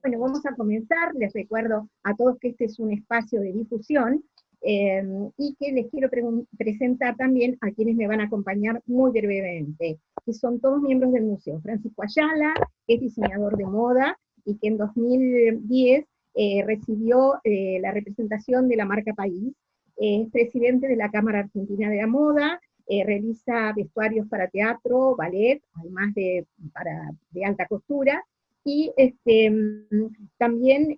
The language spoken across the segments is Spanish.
Bueno, vamos a comenzar. Les recuerdo a todos que este es un espacio de difusión y que les quiero presentar también a quienes me van a acompañar muy brevemente, que son todos miembros del museo. Francisco Ayala, que es diseñador de moda y que en 2010 recibió la representación de la marca País. Es presidente de la Cámara Argentina de la Moda, realiza vestuarios para teatro, ballet, además de alta costura, y también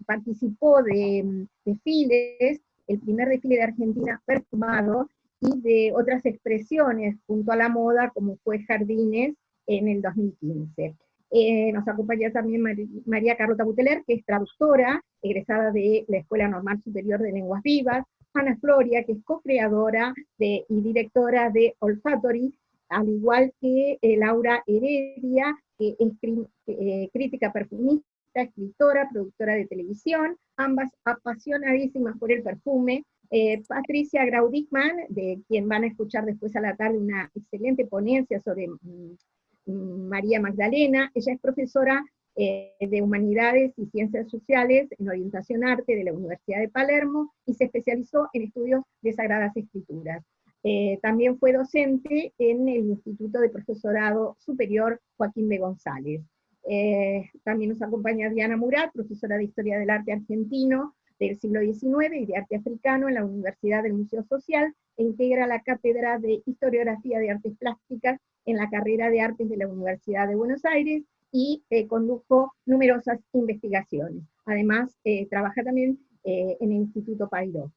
participó de desfiles, el primer desfile de Argentina perfumado, y de otras expresiones junto a la moda, como fue Jardines en el 2015. Nos acompaña también María Carlota Buteler, que es traductora, egresada de la Escuela Normal Superior de Lenguas Vivas, Ana Floria, que es co-creadora y directora de Olfactory, al igual que Laura Heredia, que es crítica perfumista, escritora, productora de televisión, ambas apasionadísimas por el perfume. Patricia Graudichmann, de quien van a escuchar después a la tarde una excelente ponencia sobre María Magdalena. Ella es profesora de Humanidades y Ciencias Sociales en Orientación Arte de la Universidad de Palermo y se especializó en estudios de Sagradas Escrituras. También fue docente en el Instituto de Profesorado Superior Joaquín B. González. También nos acompaña Diana Murat, profesora de Historia del Arte Argentino del siglo XIX y de Arte Africano en la Universidad del Museo Social, e integra la Cátedra de Historiografía de Artes Plásticas en la carrera de Artes de la Universidad de Buenos Aires, y condujo numerosas investigaciones. Además, trabaja también en el Instituto Paidó.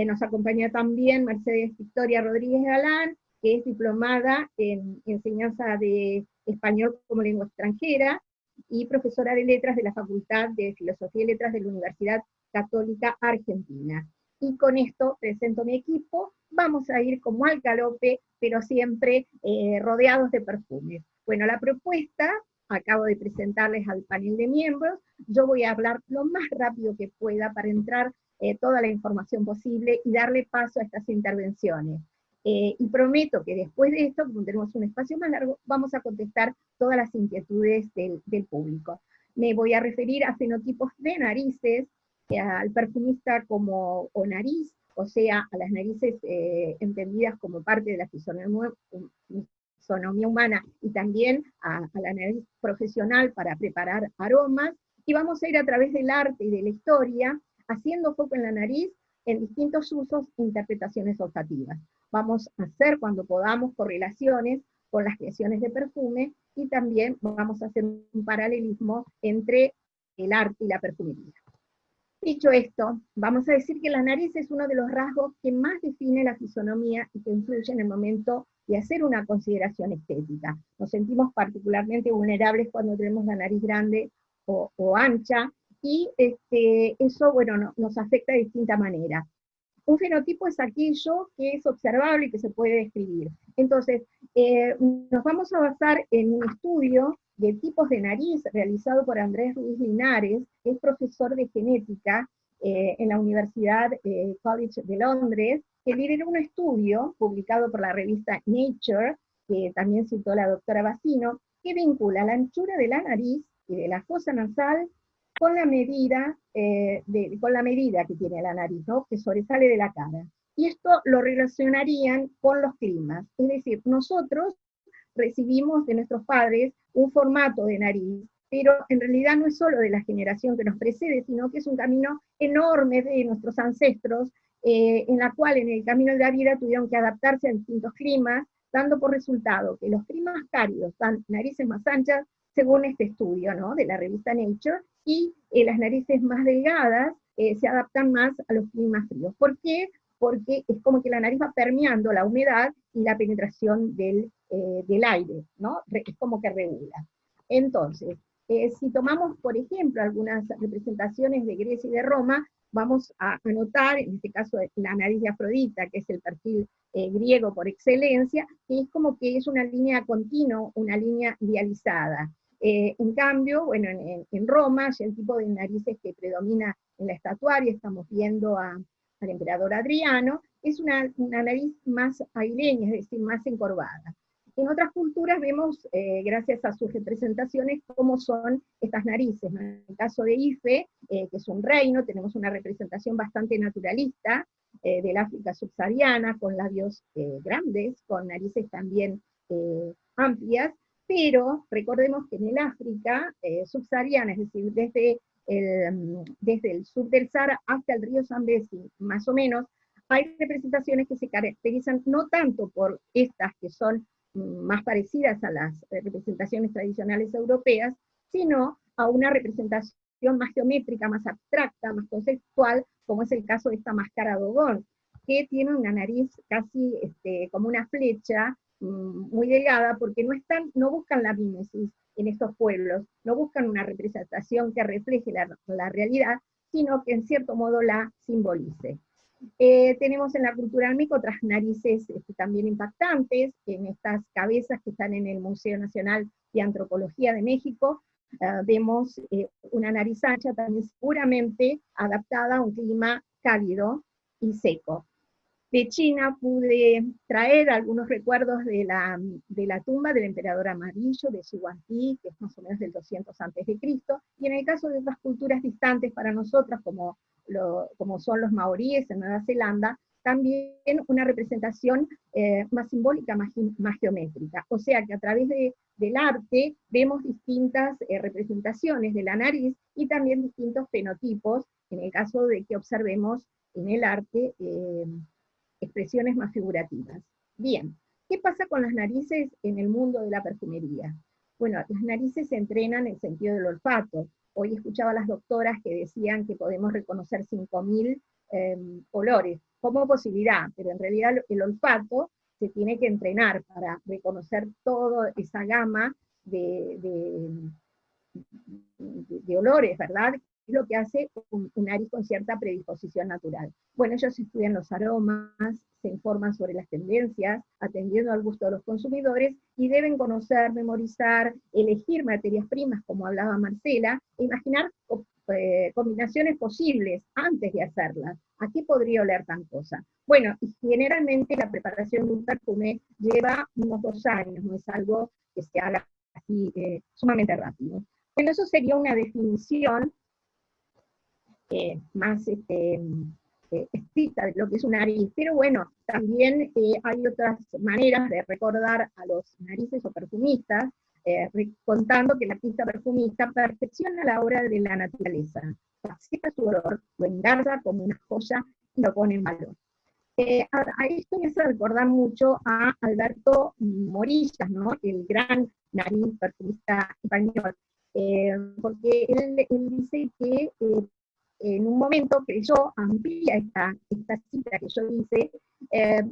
Nos acompaña también Mercedes Victoria Rodríguez Galán, que es diplomada en enseñanza de español como lengua extranjera y profesora de letras de la Facultad de Filosofía y Letras de la Universidad Católica Argentina. Y con esto presento mi equipo. Vamos a ir como al galope, pero siempre rodeados de perfumes. Bueno, la propuesta, acabo de presentarles al panel de miembros. Yo voy a hablar lo más rápido que pueda para entrar toda la información posible y darle paso a estas intervenciones. Y prometo que después de esto, como tenemos un espacio más largo, vamos a contestar todas las inquietudes del público. Me voy a referir a fenotipos de narices, al perfumista como o nariz, o sea, a las narices entendidas como parte de la fisonomía humana, y también a la nariz profesional para preparar aromas, y vamos a ir a través del arte y de la historia, haciendo foco en la nariz, en distintos usos e interpretaciones olfativas. Vamos a hacer, cuando podamos, correlaciones con las creaciones de perfume, y también vamos a hacer un paralelismo entre el arte y la perfumería. Dicho esto, vamos a decir que la nariz es uno de los rasgos que más define la fisonomía y que influye en el momento de hacer una consideración estética. Nos sentimos particularmente vulnerables cuando tenemos la nariz grande o ancha, y eso, bueno, nos afecta de distinta manera. Un fenotipo es aquello que es observable y que se puede describir. Entonces, nos vamos a basar en un estudio de tipos de nariz realizado por Andrés Ruiz Linares, que es profesor de genética en la Universidad College de Londres, que lideró un estudio publicado por la revista Nature, que también citó la doctora Bacino, que vincula la anchura de la nariz y de la fosa nasal con la medida que tiene la nariz, ¿no?, que sobresale de la cara. Y esto lo relacionarían con los climas. Es decir, nosotros recibimos de nuestros padres un formato de nariz, pero en realidad no es solo de la generación que nos precede, sino que es un camino enorme de nuestros ancestros, en la cual en el camino de la vida tuvieron que adaptarse a distintos climas, dando por resultado que los climas cálidos dan narices más anchas, según este estudio, ¿no?, de la revista Nature, y las narices más delgadas se adaptan más a los climas fríos. ¿Por qué? Porque es como que la nariz va permeando la humedad y la penetración del aire, ¿no? Es como que regula. Entonces, si tomamos, por ejemplo, algunas representaciones de Grecia y de Roma, vamos a notar, en este caso, la nariz de Afrodita, que es el perfil griego por excelencia, que es como que es una línea continua, una línea idealizada. En cambio, bueno, en Roma, ya el tipo de narices que predomina en la estatuaria, estamos viendo al emperador Adriano, es una nariz más aireña, es decir, más encorvada. En otras culturas vemos, gracias a sus representaciones, cómo son estas narices, ¿no? En el caso de Ife, que es un reino, tenemos una representación bastante naturalista, del África subsahariana, con labios grandes, con narices también amplias, pero recordemos que en el África subsahariana, es decir, desde el sur del Sahara hasta el río Zambezi, más o menos, hay representaciones que se caracterizan no tanto por estas que son más parecidas a las representaciones tradicionales europeas, sino a una representación más geométrica, más abstracta, más conceptual, como es el caso de esta máscara Dogon, que tiene una nariz casi como una flecha, muy delgada, porque no buscan la mimesis en estos pueblos, no buscan una representación que refleje la realidad, sino que en cierto modo la simbolice. Tenemos en la cultura álmica otras narices también impactantes, en estas cabezas que están en el Museo Nacional de Antropología de México, vemos una nariz ancha también seguramente adaptada a un clima cálido y seco. De China pude traer algunos recuerdos de la tumba del emperador amarillo de Xi Huangdi, que es más o menos del 200 a.C., y en el caso de otras culturas distantes para nosotras, como son los maoríes en Nueva Zelanda, también una representación más simbólica, más geométrica. O sea que a través del arte vemos distintas representaciones de la nariz y también distintos fenotipos, en el caso de que observemos en el arte expresiones más figurativas. Bien, ¿qué pasa con las narices en el mundo de la perfumería? Bueno, las narices se entrenan en el sentido del olfato. Hoy escuchaba a las doctoras que decían que podemos reconocer 5.000 olores como posibilidad, pero en realidad el olfato se tiene que entrenar para reconocer toda esa gama de olores, ¿verdad? Es lo que hace un nariz con cierta predisposición natural. Bueno, ellos estudian los aromas, se informan sobre las tendencias, atendiendo al gusto de los consumidores, y deben conocer, memorizar, elegir materias primas, como hablaba Marcela, e imaginar combinaciones posibles antes de hacerlas. ¿A qué podría oler tan cosa? Bueno, y generalmente la preparación de un perfume lleva unos 2 años, no es algo que se haga así sumamente rápido. Bueno, eso sería una definición más estricta de lo que es un nariz, pero bueno, también hay otras maneras de recordar a los narices o perfumistas, contando que el artista perfumista perfecciona la obra de la naturaleza, faceta su olor, lo engarza como una joya y lo pone en valor. A esto me hace recordar mucho a Alberto Morillas, ¿no? El gran nariz perfumista español, porque él dice que en un momento creyó, amplía esta cita que yo hice,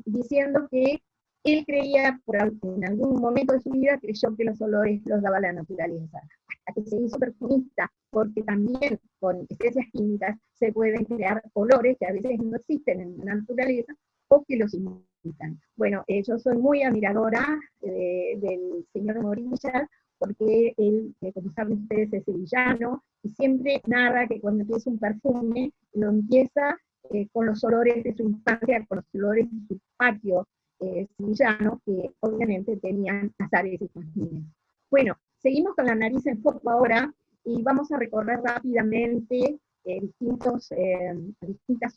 diciendo que él creía, en algún momento de su vida, creyó que los olores los daba la naturaleza, hasta que se hizo perfumista, porque también con esencias químicas se pueden crear olores que a veces no existen en la naturaleza, o que los imitan. Bueno, yo soy muy admiradora del señor Morillas, porque él, como saben ustedes, es sevillano, y siempre narra que cuando empieza un perfume, lo empieza con los olores de su infancia, con los olores de su patio sevillano, que obviamente tenían azares y jazmines. Bueno, seguimos con la nariz en foco ahora, y vamos a recorrer rápidamente distintas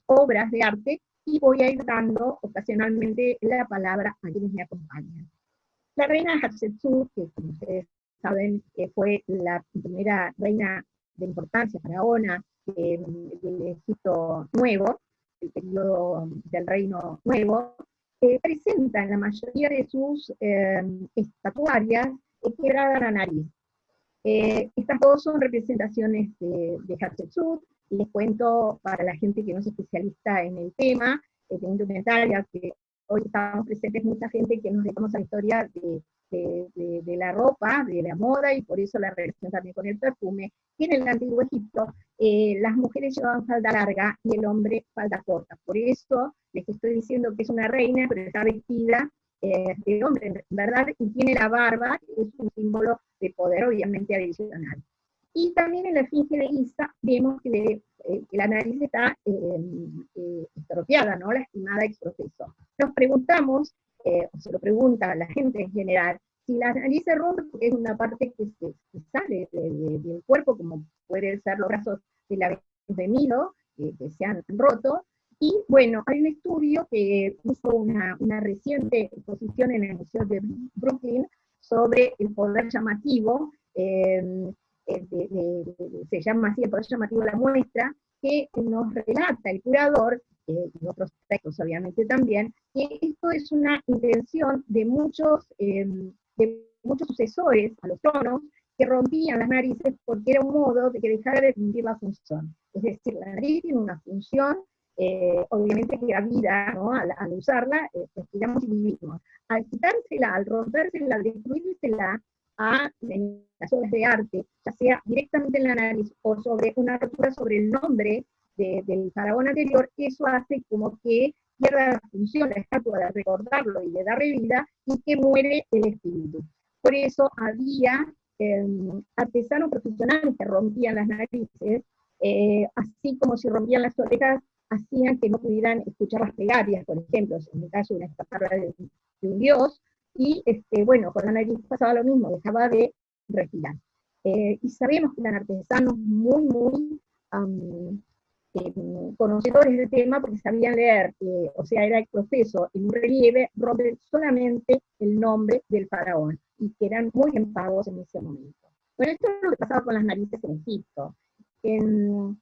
obras de arte, y voy a ir dando ocasionalmente la palabra a quienes me acompañan. La reina Hatshepsut, que como ustedes saben, fue la primera reina de importancia, faraona, del Egipto Nuevo, el periodo del Reino Nuevo, presenta en la mayoría de sus estatuarias quebrada la nariz. Estas dos son representaciones de Hatshepsut. Les cuento, para la gente que no es especialista en el tema, de indumentaria, que hoy estamos presentes mucha gente que nos dedicamos a la historia de la ropa, de la moda, y por eso la relación también con el perfume, que en el Antiguo Egipto las mujeres llevaban falda larga y el hombre falda corta. Por eso les estoy diciendo que es una reina, pero está vestida de hombre, ¿verdad? Y tiene la barba, que es un símbolo de poder obviamente adicional. Y también en la esfinge de Giza vemos que la nariz está estropeada, ¿no? Lastimada ex profeso. Nos preguntamos o se lo pregunta a la gente en general, si la nariz se rompe porque es una parte que sale del cuerpo, como pueden ser los brazos de la Milo, que se han roto. Y bueno, hay un estudio que hizo una reciente exposición en el Museo de Brooklyn sobre el poder llamativo, se llama así el poder llamativo de la muestra, que nos relata el curador, y otros textos obviamente también, que esto es una invención de muchos sucesores a los tronos que rompían las narices porque era un modo de que dejara de cumplir la función. Es decir, la nariz tiene una función, obviamente que da vida, ¿no? Al usarla, respiramos y vivimos. Al quitársela, al rompérsela, al destruírsela en las obras de arte, ya sea directamente en la nariz o sobre una rotura sobre el nombre del faraón anterior, eso hace como que pierda la función la estatua de recordarlo y de darle vida, y que muere el espíritu. Por eso había artesanos profesionales que rompían las narices, así como si rompían las orejas, hacían que no pudieran escuchar las plegarias, por ejemplo, en el caso de una estatua de un dios, y bueno, con la nariz pasaba lo mismo, dejaba de respirar. Y sabemos que eran artesanos muy conocedores del tema, porque sabían leer, o sea, era el proceso en un relieve, romper solamente el nombre del faraón, y que eran muy bien pagos en ese momento. Bueno, esto es lo que pasaba con las narices en Egipto. En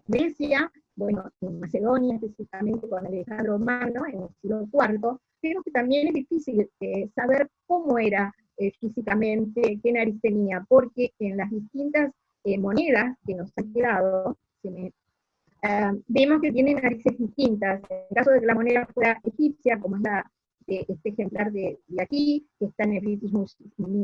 Grecia, bueno, en Macedonia, específicamente con Alejandro Magno, en el siglo IV, creo que también es difícil saber cómo era físicamente, qué nariz tenía, porque en las distintas monedas que nos han quedado, vemos que tienen narices distintas. En caso de que la moneda fuera egipcia, como es este ejemplar de aquí, que está en el British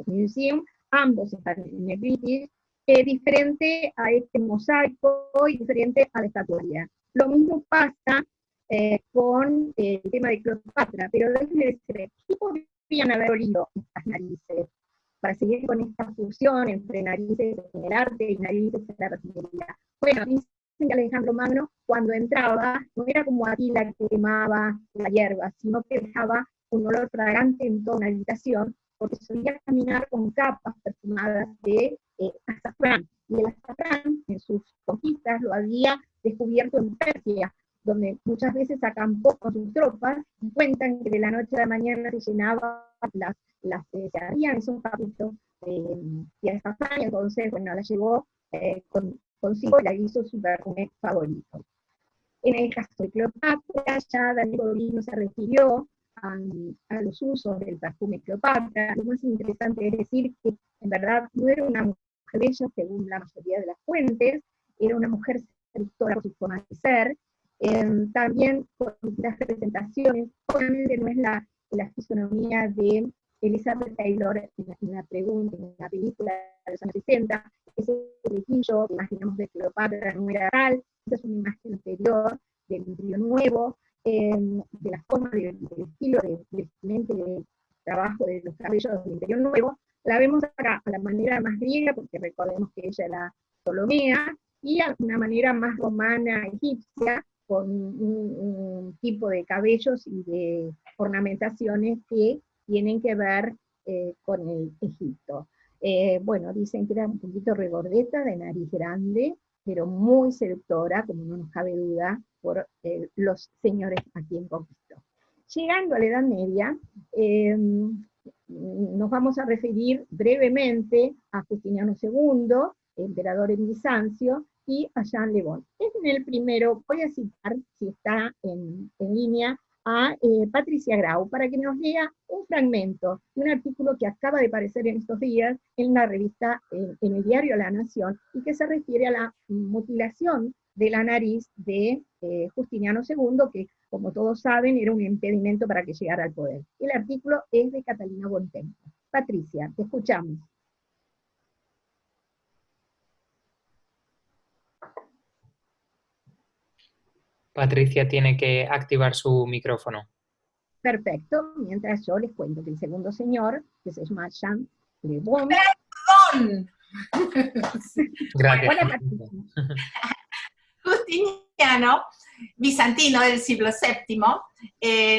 Museum, ambos están en el British, diferente a este mosaico y diferente a la estatuaria. Lo mismo pasa con el tema de Cleopatra, pero déjenme decir, ¿qué podrían haber olido estas narices? Para seguir con esta fusión entre narices en el arte y narices en la refinería. Bueno, dicen que Alejandro Magno, cuando entraba, no era como Atila que quemaba la hierba, sino que dejaba un olor fragante en toda una habitación, porque solía caminar con capas perfumadas de azafrán. Y el azafrán, en sus conquistas, lo había descubierto en Persia, donde muchas veces acampó con sus tropas, y cuentan que de la noche a la mañana se llenaban se harían esos papitos de azafrán, entonces, bueno, la llevó consigo y la hizo su perfume favorito. En el caso de Cleopatra, ya Daniel Bodolino se refirió a los usos del perfume Cleopatra. Lo más interesante es decir que en verdad no era una mujer bella según la mayoría de las fuentes, era una mujer seductora por su forma de ser, también con las representaciones, obviamente no es la fisonomía de Elizabeth Taylor en la película de los años 60, ese flequillo que imaginamos de Cleopatra no era real, esa es una imagen anterior del Imperio Nuevo, de la forma, del estilo de vestimenta y de trabajo de los cabellos del Imperio Nuevo. La vemos acá a la manera más griega, porque recordemos que ella era Ptolomea, y a una manera más romana, egipcia, con un tipo de cabellos y de ornamentaciones que tienen que ver con el Egipto. Bueno, dicen que era un poquito regordeta, de nariz grande, pero muy seductora, como no nos cabe duda, por los señores a quien conquistó. Llegando a la Edad Media, nos vamos a referir brevemente a Justiniano II, emperador en Bizancio, y a Jean Le Bon. En el primero voy a citar, si está en línea, a Patricia Grau, para que nos lea un fragmento de un artículo que acaba de aparecer en estos días en la revista, en el diario La Nación, y que se refiere a la mutilación de la nariz de Justiniano II, que, como todos saben, era un impedimento para que llegara al poder. El artículo es de Catalina Bontempo. Patricia, te escuchamos. Patricia tiene que activar su micrófono. Perfecto, mientras yo les cuento que el segundo señor, que se llama Jean Le Bon. ¡Perdón! Gracias. Hola, Patricia. Justiniano, bizantino del siglo VII,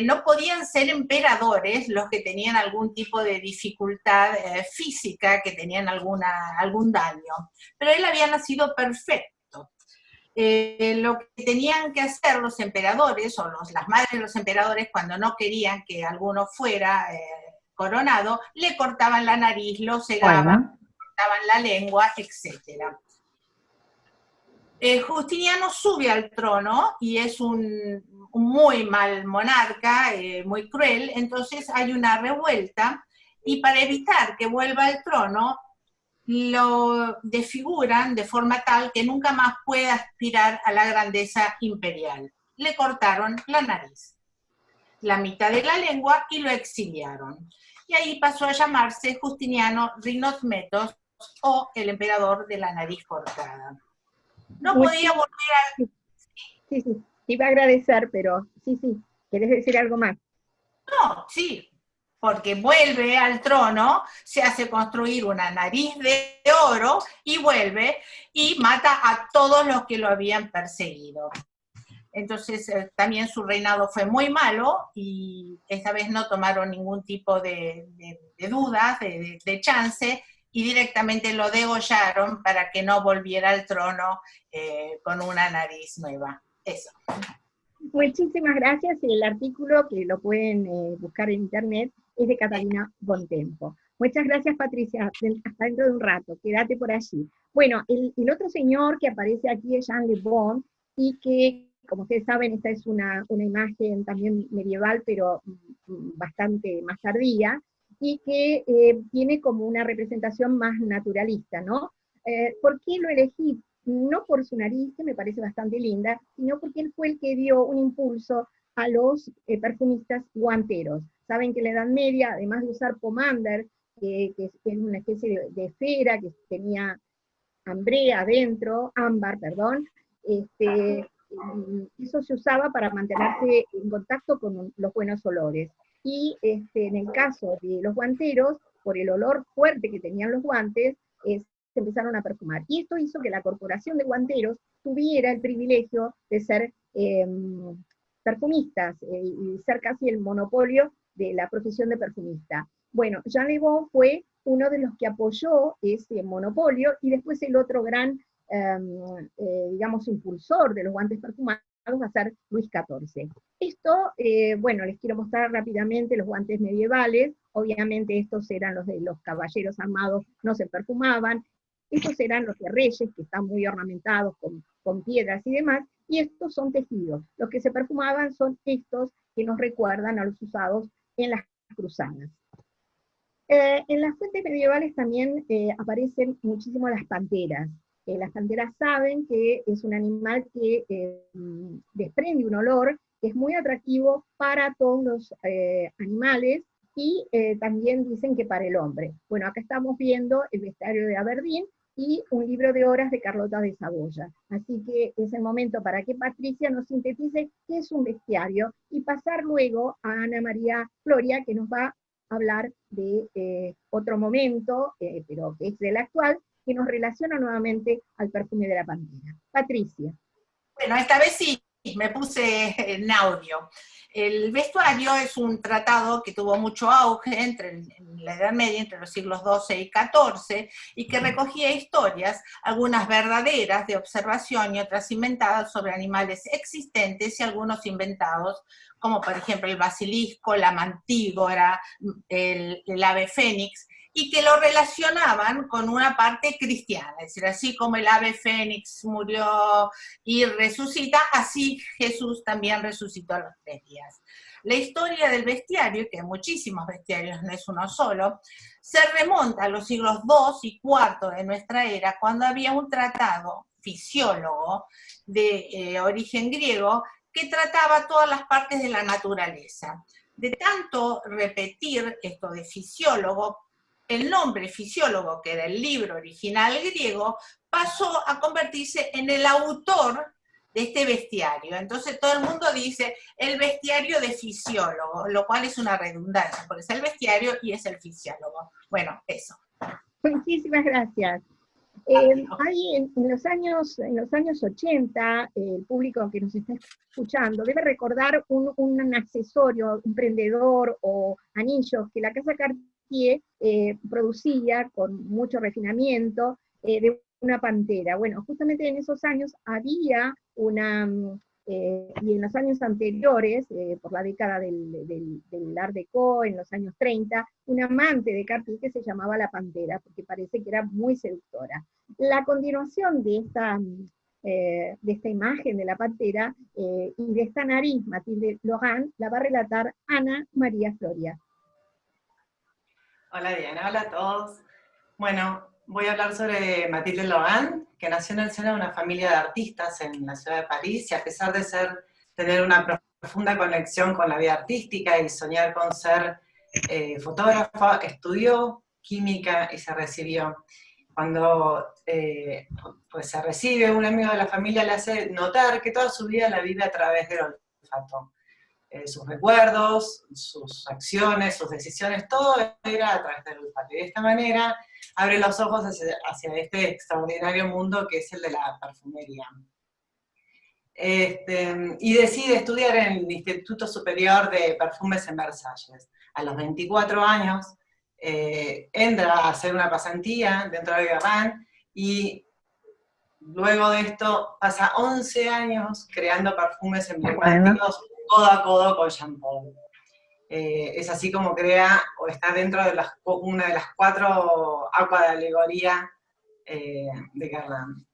no podían ser emperadores los que tenían algún tipo de dificultad física, que tenían algún daño. Pero él había nacido perfecto. Lo que tenían que hacer los emperadores, o las madres de los emperadores, cuando no querían que alguno fuera coronado, le cortaban la nariz, lo cegaban, cortaban la lengua, etc. Justiniano sube al trono y es un muy mal monarca, muy cruel, entonces hay una revuelta y para evitar que vuelva al trono lo desfiguran de forma tal que nunca más pueda aspirar a la grandeza imperial. Le cortaron la nariz, la mitad de la lengua y lo exiliaron. Y ahí pasó a llamarse Justiniano Rinotmetos, o el emperador de la nariz cortada. No podía volver a... Sí, te iba a agradecer, pero sí, ¿querés decir algo más? No, sí, porque vuelve al trono, se hace construir una nariz de oro y vuelve y mata a todos los que lo habían perseguido. Entonces también su reinado fue muy malo y esta vez no tomaron ningún tipo de dudas, de chance, y directamente lo degollaron para que no volviera al trono con una nariz nueva. Eso. Muchísimas gracias. El artículo, que lo pueden buscar en internet, es de Catalina Bontempo. Muchas gracias, Patricia. Hasta dentro de un rato. Quédate por allí. Bueno, el otro señor que aparece aquí es Jean Le Bon, y que, como ustedes saben, esta es una imagen también medieval, pero bastante más tardía, y que tiene como una representación más naturalista, ¿no? ¿Por qué lo elegí? No por su nariz, que me parece bastante linda, sino porque él fue el que dio un impulso a los perfumistas guanteros. Saben que en la Edad Media, además de usar pomander, que es una especie de esfera que tenía ámbar, perdón, eso se usaba para mantenerse en contacto con los buenos olores. Y en el caso de los guanteros, por el olor fuerte que tenían los guantes, se empezaron a perfumar. Y esto hizo que la Corporación de Guanteros tuviera el privilegio de ser perfumistas, y ser casi el monopolio de la profesión de perfumista. Bueno, Jean Le Bon fue uno de los que apoyó ese monopolio, y después el otro gran, digamos, impulsor de los guantes perfumados va a ser Luis XIV. Esto, bueno, les quiero mostrar rápidamente los guantes medievales. Obviamente estos eran los de los caballeros armados, no se perfumaban. Estos eran los de reyes, que están muy ornamentados con piedras y demás, y estos son tejidos. Los que se perfumaban son estos, que nos recuerdan a los usados en las cruzadas. En las fuentes medievales también aparecen muchísimo las panteras. Las panteras saben que es un animal que desprende un olor que es muy atractivo para todos los animales, y también dicen que para el hombre. Bueno, acá estamos viendo el bestiario de Aberdeen y un libro de horas de Carlota de Saboya. Así que es el momento para que Patricia nos sintetice qué es un bestiario, y pasar luego a Ana María Floria, que nos va a hablar de otro momento, pero que es del actual, que nos relaciona nuevamente al perfume de la pantera. Patricia. Bueno, esta vez sí, me puse en audio. El vestuario es un tratado que tuvo mucho auge en la Edad Media, entre los siglos XII y XIV, y que recogía historias, algunas verdaderas de observación y otras inventadas, sobre animales existentes y algunos inventados, como por ejemplo el basilisco, la mantígora, el ave fénix, y que lo relacionaban con una parte cristiana, es decir, así como el ave fénix murió y resucita, así Jesús también resucitó a los 3 días. La historia del bestiario, que hay muchísimos bestiarios, no es uno solo, se remonta a los siglos II y IV de nuestra era, cuando había un tratado fisiólogo de origen griego que trataba todas las partes de la naturaleza. De tanto repetir esto de fisiólogo, el nombre fisiólogo, que era el libro original griego, pasó a convertirse en el autor de este bestiario. Entonces todo el mundo dice el bestiario de fisiólogo, lo cual es una redundancia, porque es el bestiario y es el fisiólogo. Bueno, eso. Muchísimas gracias. Hay en los años 80, el público que nos está escuchando debe recordar un accesorio, un prendedor o anillos que la casa Cartier producía con mucho refinamiento de una pantera. Bueno, justamente en esos años había y en los años anteriores, por la década del Art Deco, en los años 30, un amante de Cartier que se llamaba la Pantera, porque parece que era muy seductora. La continuación de esta imagen de la pantera y de esta nariz, Mathilde Logan, la va a relatar Ana María Floria. Hola Diana, hola a todos. Bueno, voy a hablar sobre Mathilde Logan, que nació en el seno de una familia de artistas en la ciudad de París, y a pesar de tener una profunda conexión con la vida artística y soñar con ser fotógrafa, estudió química y se recibió. Cuando pues se recibe, un amigo de la familia le hace notar que toda su vida la vive a través del olfato. Sus recuerdos, sus acciones, sus decisiones, todo era a través del olfato. Y de esta manera abre los ojos hacia este extraordinario mundo que es el de la perfumería. Y decide estudiar en el Instituto Superior de Perfumes en Versalles. A los 24 años entra a hacer una pasantía dentro de Guerlain y luego de esto pasa 11 años creando perfumes emblemáticos codo a codo con Jean Paul. Es así como crea, o está dentro de una de las 4 aguas de alegoría de Guerlain.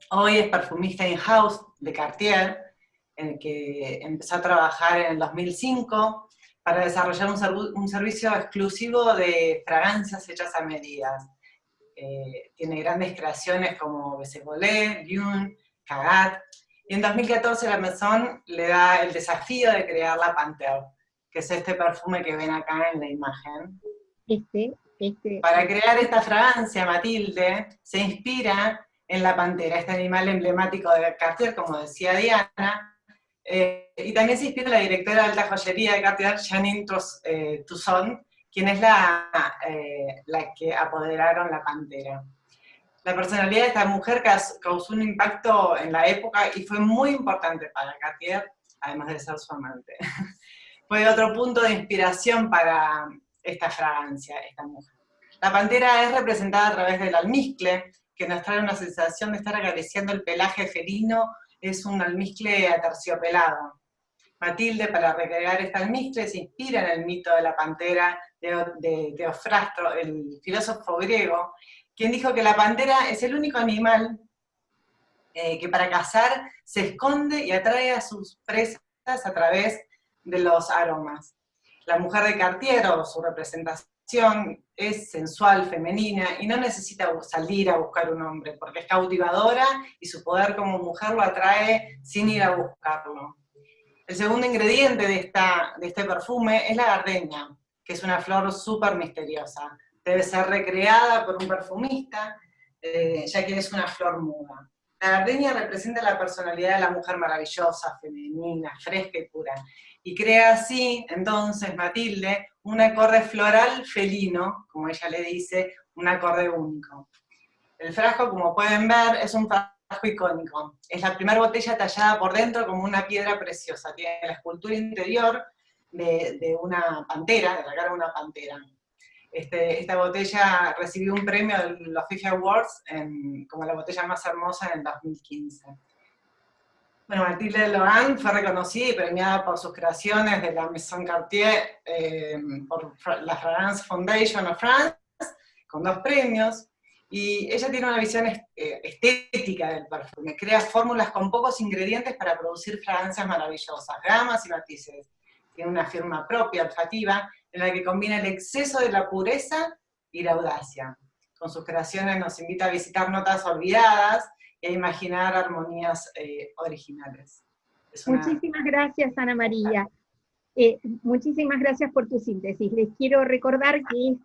Hoy es perfumista in-house de Cartier, en el que empezó a trabajar en el 2005 para desarrollar un servicio exclusivo de fragancias hechas a medidas. Tiene grandes creaciones como Bessebolé, Lune, Cagat, y en 2014 la Maison le da el desafío de crear la Panthère, que es este perfume que ven acá en la imagen. Para crear esta fragancia, Mathilde se inspira en la pantera, este animal emblemático de Cartier, como decía Diana, y también se inspira en la directora de alta joyería de Cartier, Janine Toussaint, quien es la que apoderaron la pantera. La personalidad de esta mujer causó un impacto en la época y fue muy importante para Cartier, además de ser su amante. Fue otro punto de inspiración para esta fragancia, esta mujer. La pantera es representada a través del almizcle, que nos trae una sensación de estar acariciando el pelaje felino, es un almizcle aterciopelado. Mathilde, para recrear este almizcle, se inspira en el mito de la pantera de Teofrasto, el filósofo griego, quien dijo que la pantera es el único animal que para cazar se esconde y atrae a sus presas a través de los aromas. La mujer de Cartier, o su representación, es sensual, femenina, y no necesita salir a buscar un hombre, porque es cautivadora y su poder como mujer lo atrae sin ir a buscarlo. El segundo ingrediente de este perfume es la gardenia, que es una flor súper misteriosa. Debe ser recreada por un perfumista, ya que es una flor muda. La gardenia representa la personalidad de la mujer maravillosa, femenina, fresca y pura. Y crea así, entonces, Mathilde, un acorde floral felino, como ella le dice, un acorde único. El frasco, como pueden ver, es un frasco icónico. Es la primera botella tallada por dentro como una piedra preciosa. Tiene la escultura interior de una pantera, de la cara de una pantera. Esta botella recibió un premio de los FIFA Awards como la botella más hermosa en el 2015. Bueno, Mathilde Logan fue reconocida y premiada por sus creaciones de la Maison Cartier por la France Foundation of France, con 2 premios. Y ella tiene una visión estética del perfume, crea fórmulas con pocos ingredientes para producir fragancias maravillosas, gamas y matices. Tiene una firma propia, olfativa, en la que combina el exceso de la pureza y la audacia. Con sus creaciones nos invita a visitar notas olvidadas y a imaginar armonías originales. Muchísimas gracias, Ana María. Muchísimas gracias por tu síntesis. Les quiero recordar que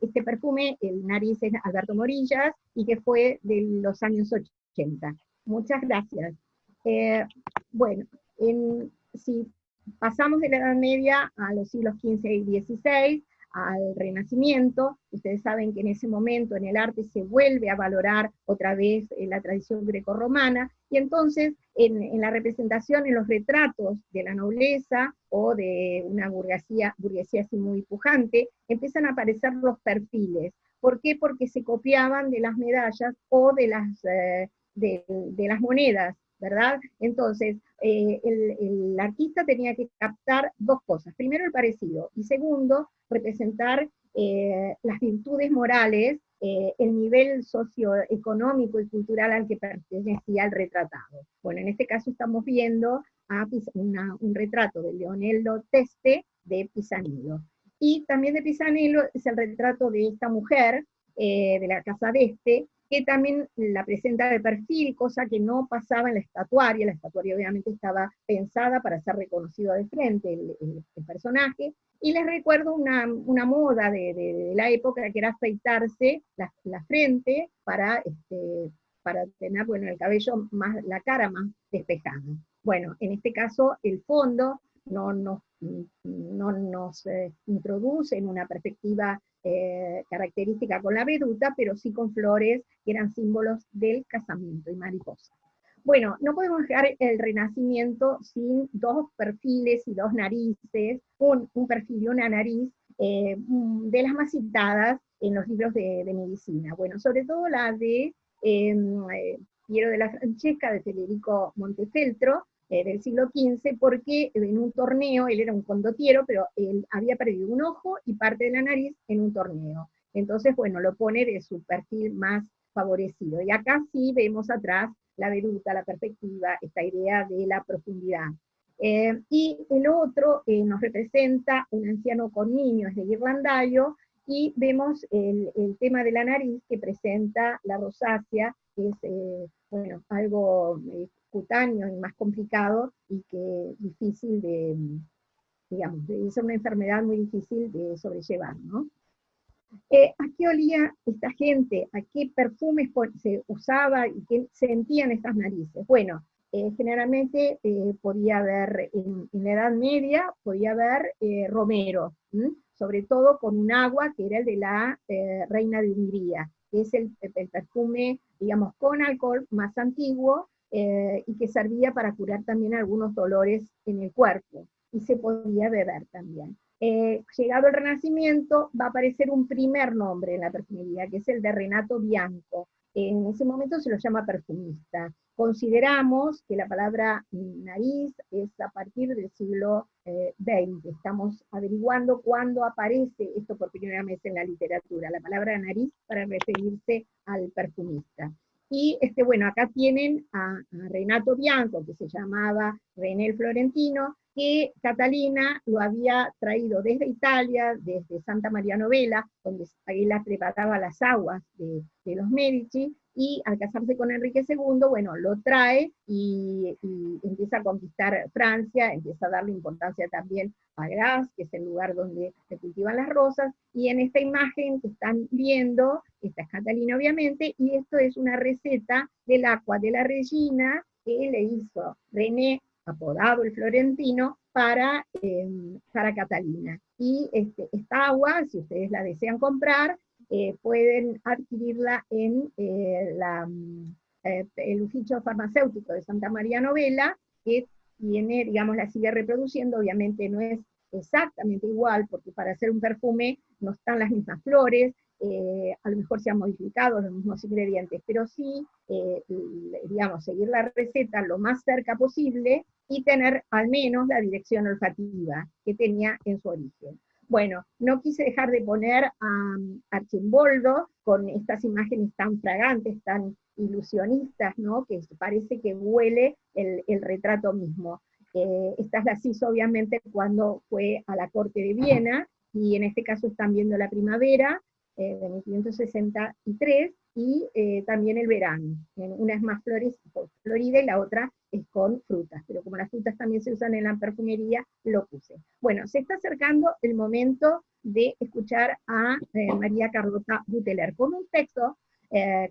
este perfume, el nariz es Alberto Morillas, y que fue de los años 80. Muchas gracias. Bueno, si pasamos de la Edad Media a los siglos XV y XVI, al Renacimiento. Ustedes saben que en ese momento en el arte se vuelve a valorar otra vez la tradición grecorromana, y entonces en la representación, en los retratos de la nobleza o de una burguesía así muy pujante, empiezan a aparecer los perfiles. ¿Por qué? Porque se copiaban de las medallas o de las monedas, ¿verdad? Entonces, el artista tenía que captar dos cosas. Primero, el parecido, y segundo, representar las virtudes morales, el nivel socioeconómico y cultural al que pertenecía el retratado. Bueno, en este caso estamos viendo un retrato de Leonello Teste de Pisanello. Y también de Pisanello es el retrato de esta mujer, de la casa de que también la presenta de perfil, cosa que no pasaba en la estatuaria obviamente estaba pensada para ser reconocido de frente el personaje, y les recuerdo una moda de la época, que era afeitarse la frente para tener, bueno, el cabello más, la cara más despejada. Bueno, en este caso el fondo no nos introduce en una perspectiva característica con la veduta, pero sí con flores que eran símbolos del casamiento y mariposa. Bueno, no podemos dejar el Renacimiento sin dos perfiles y dos narices, un perfil y una nariz de las más citadas en los libros de medicina. Bueno, sobre todo la de Piero della Francesca, de Federico Montefeltro, del siglo XV, porque en un torneo, él era un condottiero, pero él había perdido un ojo y parte de la nariz en un torneo. Entonces, bueno, lo pone de su perfil más favorecido. Y acá sí vemos atrás la veduta, la perspectiva, esta idea de la profundidad. Y el otro nos representa un anciano con niños de Ghirlandaio, y vemos el tema de la nariz que presenta la rosácea, que es bueno, algo cutáneo y más complicado, y que difícil de, digamos, es una enfermedad muy difícil de sobrellevar, ¿no? ¿A qué olía esta gente? ¿A qué perfumes se usaba y qué sentían estas narices? Bueno, generalmente podía haber, en la Edad Media, podía haber romero, sobre todo con un agua que era el de la reina de Hungría, que es el perfume, digamos, con alcohol más antiguo, y que servía para curar también algunos dolores en el cuerpo, y se podía beber también. Llegado el Renacimiento, va a aparecer un primer nombre en la perfumería, que es el de Renato Bianco. En ese momento se lo llama perfumista. Consideramos que la palabra nariz es a partir del siglo XX. Estamos averiguando cuándo aparece esto por primera vez en la literatura, la palabra nariz para referirse al perfumista. Y bueno, acá tienen a Renato Bianco, que se llamaba René el Florentino, que Catalina lo había traído desde Italia, desde Santa María Novella, donde él preparaba las aguas de los Medici, y al casarse con Enrique II, bueno, lo trae y empieza a conquistar Francia, empieza a darle importancia también a Grasse, que es el lugar donde se cultivan las rosas, y en esta imagen que están viendo, esta es Catalina obviamente, y esto es una receta del agua de la Regina que le hizo René, apodado el Florentino, para Catalina. Y esta agua, si ustedes la desean comprar, pueden adquirirla en el oficio farmacéutico de Santa María Novella, que tiene, digamos, la sigue reproduciendo. Obviamente no es exactamente igual, porque para hacer un perfume no están las mismas flores, a lo mejor se han modificado los mismos ingredientes, pero sí, digamos, seguir la receta lo más cerca posible y tener al menos la dirección olfativa que tenía en su origen. Bueno, no quise dejar de poner a Arcimboldo con estas imágenes tan fragantes, tan ilusionistas, ¿no? Que parece que huele el retrato mismo. Estas las hizo obviamente cuando fue a la corte de Viena, y en este caso están viendo la primavera de 1563, y también el verano. Una es más florida y la otra es con frutas, pero como las frutas también se usan en la perfumería, lo puse. Bueno, se está acercando el momento de escuchar a María Carlota Buteler con un texto,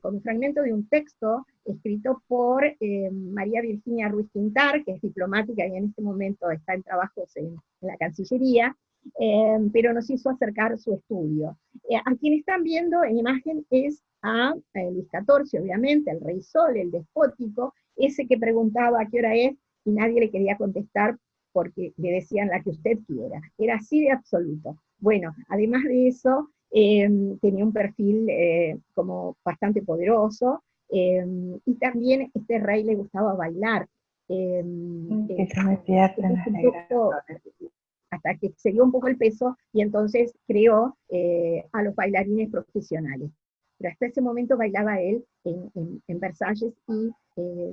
con un fragmento de un texto escrito por María Virginia Ruiz Quintar, que es diplomática y en este momento está en trabajos en la Cancillería, pero nos hizo acercar su estudio. A quien están viendo en imagen es a Luis XIV, obviamente, el rey Sol, el despótico, ese que preguntaba a qué hora es, y nadie le quería contestar porque le decían la que usted quiera. Era así de absoluto. Bueno, además de eso, tenía un perfil como bastante poderoso, y también este rey le gustaba bailar. Hasta que se dio un poco el peso, y entonces creó a los bailarines profesionales. Pero hasta ese momento bailaba él en Versalles, y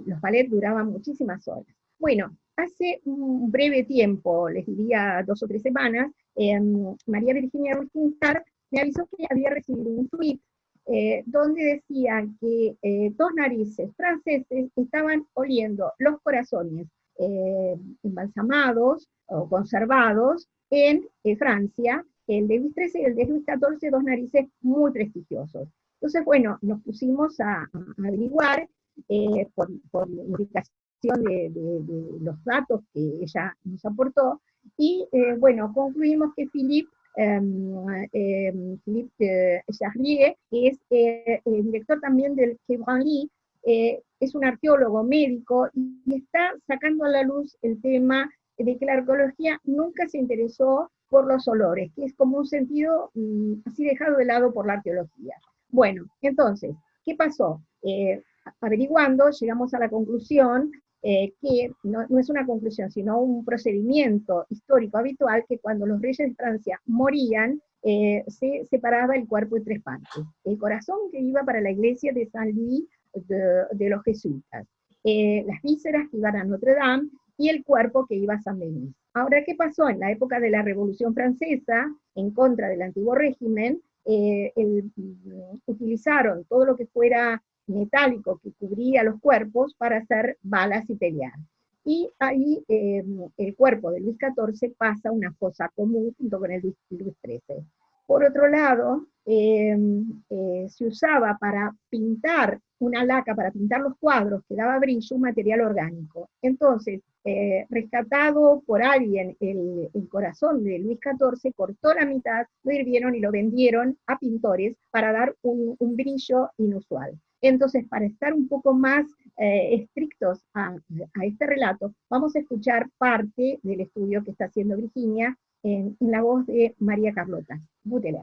los ballets duraban muchísimas horas. Bueno, hace un breve tiempo, les diría 2 o 3 semanas, María Virginia Ruiz-Ginsburg me avisó que había recibido un tweet donde decían que 2 narices franceses estaban oliendo los corazones embalsamados o conservados en Francia, el de Luis XIII y el de Luis XIV, 2 narices muy prestigiosos. Entonces, bueno, nos pusimos a averiguar por indicación de los datos que ella nos aportó, y bueno, concluimos que Philippe Charlier, que es el director también del Quai Branly, es un arqueólogo médico, y está sacando a la luz el tema de que la arqueología nunca se interesó por los olores, que es como un sentido así dejado de lado por la arqueología. Bueno, entonces, ¿qué pasó? Averiguando, llegamos a la conclusión que no es una conclusión, sino un procedimiento histórico habitual, que cuando los reyes de Francia morían, se separaba el cuerpo en 3 partes. El corazón, que iba para la iglesia de Saint-Louis de los jesuitas, las vísceras que iban a Notre Dame, y el cuerpo que iba a San Denis. Ahora, ¿qué pasó? En la época de la Revolución Francesa, en contra del antiguo régimen, utilizaron todo lo que fuera metálico que cubría los cuerpos para hacer balas y pelear. Y ahí el cuerpo de Luis XIV pasa a una fosa común junto con el de Luis XIII. Por otro lado, se usaba para pintar una laca, para pintar los cuadros que daba brillo, un material orgánico. Entonces, rescatado por alguien el corazón de Luis XIV, cortó la mitad, lo hirvieron y lo vendieron a pintores para dar un brillo inusual. Entonces, para estar un poco más estrictos a este relato, vamos a escuchar parte del estudio que está haciendo Virginia en la voz de María Carlota Buteler.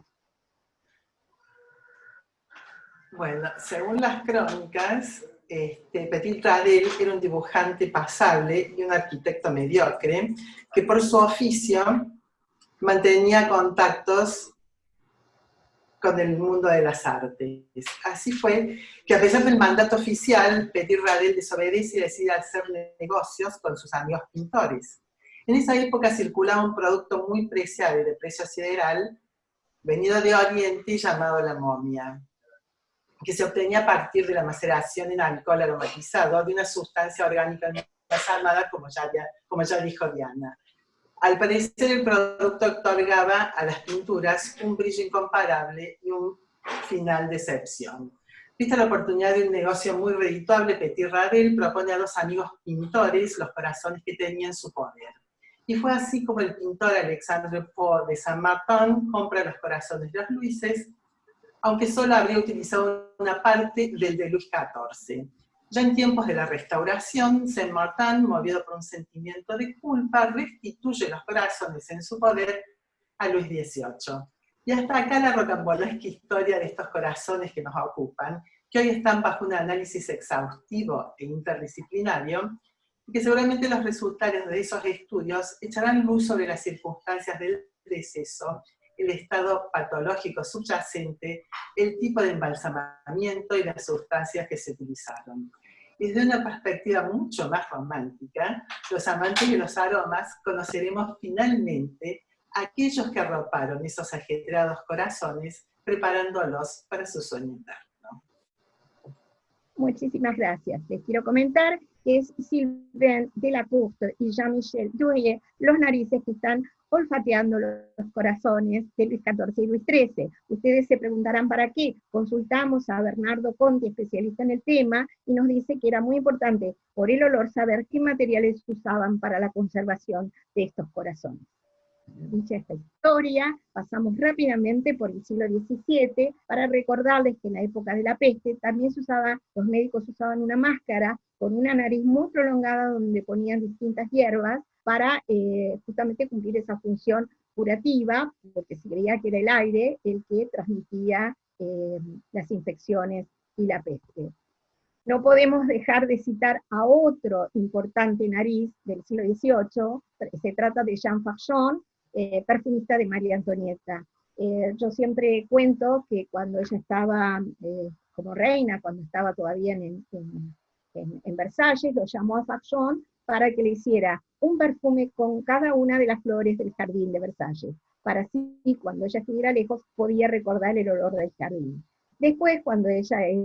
Bueno, según las crónicas, Petit Radel era un dibujante pasable y un arquitecto mediocre, que por su oficio mantenía contactos con el mundo de las artes. Así fue que, a pesar del mandato oficial, Petit Radel desobedece y decide hacer negocios con sus amigos pintores. En esa época circulaba un producto muy preciado y de precio sideral, venido de Oriente, llamado la momia, que se obtenía a partir de la maceración en alcohol aromatizado de una sustancia orgánica embalsamada, como ya dijo Diana. Al parecer, el producto otorgaba a las pinturas un brillo incomparable y un final de excepción. Vista la oportunidad de un negocio muy redituable, Petit Radel propone a 2 amigos pintores los corazones que tenía en su poder. Y fue así como el pintor Alexandre Pau de Saint-Martin compra los corazones de los Luises, aunque solo habría utilizado una parte del de Luis XIV. Ya en tiempos de la Restauración, Saint-Martin, movido por un sentimiento de culpa, restituye los corazones en su poder a Luis XVIII. Y hasta acá la rocambolesca historia de estos corazones que nos ocupan, que hoy están bajo un análisis exhaustivo e interdisciplinario, y que seguramente los resultados de esos estudios echarán luz sobre las circunstancias del deceso, el estado patológico subyacente, el tipo de embalsamamiento y las sustancias que se utilizaron. Desde una perspectiva mucho más romántica, los amantes de los aromas conoceremos finalmente a aquellos que arroparon esos ajetreados corazones, preparándolos para su sueño eterno. Muchísimas gracias. Les quiero comentar que es Sylvain Delacourte y Jean-Michel Durie, los narices que están olfateando los corazones de Luis XIV y Luis XIII. Ustedes se preguntarán para qué. Consultamos a Bernardo Conti, especialista en el tema, y nos dice que era muy importante, por el olor, saber qué materiales usaban para la conservación de estos corazones. dicha esta historia, pasamos rápidamente por el siglo XVII para recordarles que en la época de la peste también se usaba, los médicos usaban una máscara con una nariz muy prolongada donde ponían distintas hierbas para justamente cumplir esa función curativa, porque se creía que era el aire el que transmitía las infecciones y la peste. No podemos dejar de citar a otro importante nariz del siglo XVIII, se trata de Jean Valjean, perfumista de María Antonieta. Yo siempre cuento que cuando ella estaba como reina, cuando estaba todavía en Versalles, lo llamó a Valjean para que le hiciera un perfume con cada una de las flores del jardín de Versalles, para así cuando ella estuviera lejos podía recordar el olor del jardín. Después, cuando ella es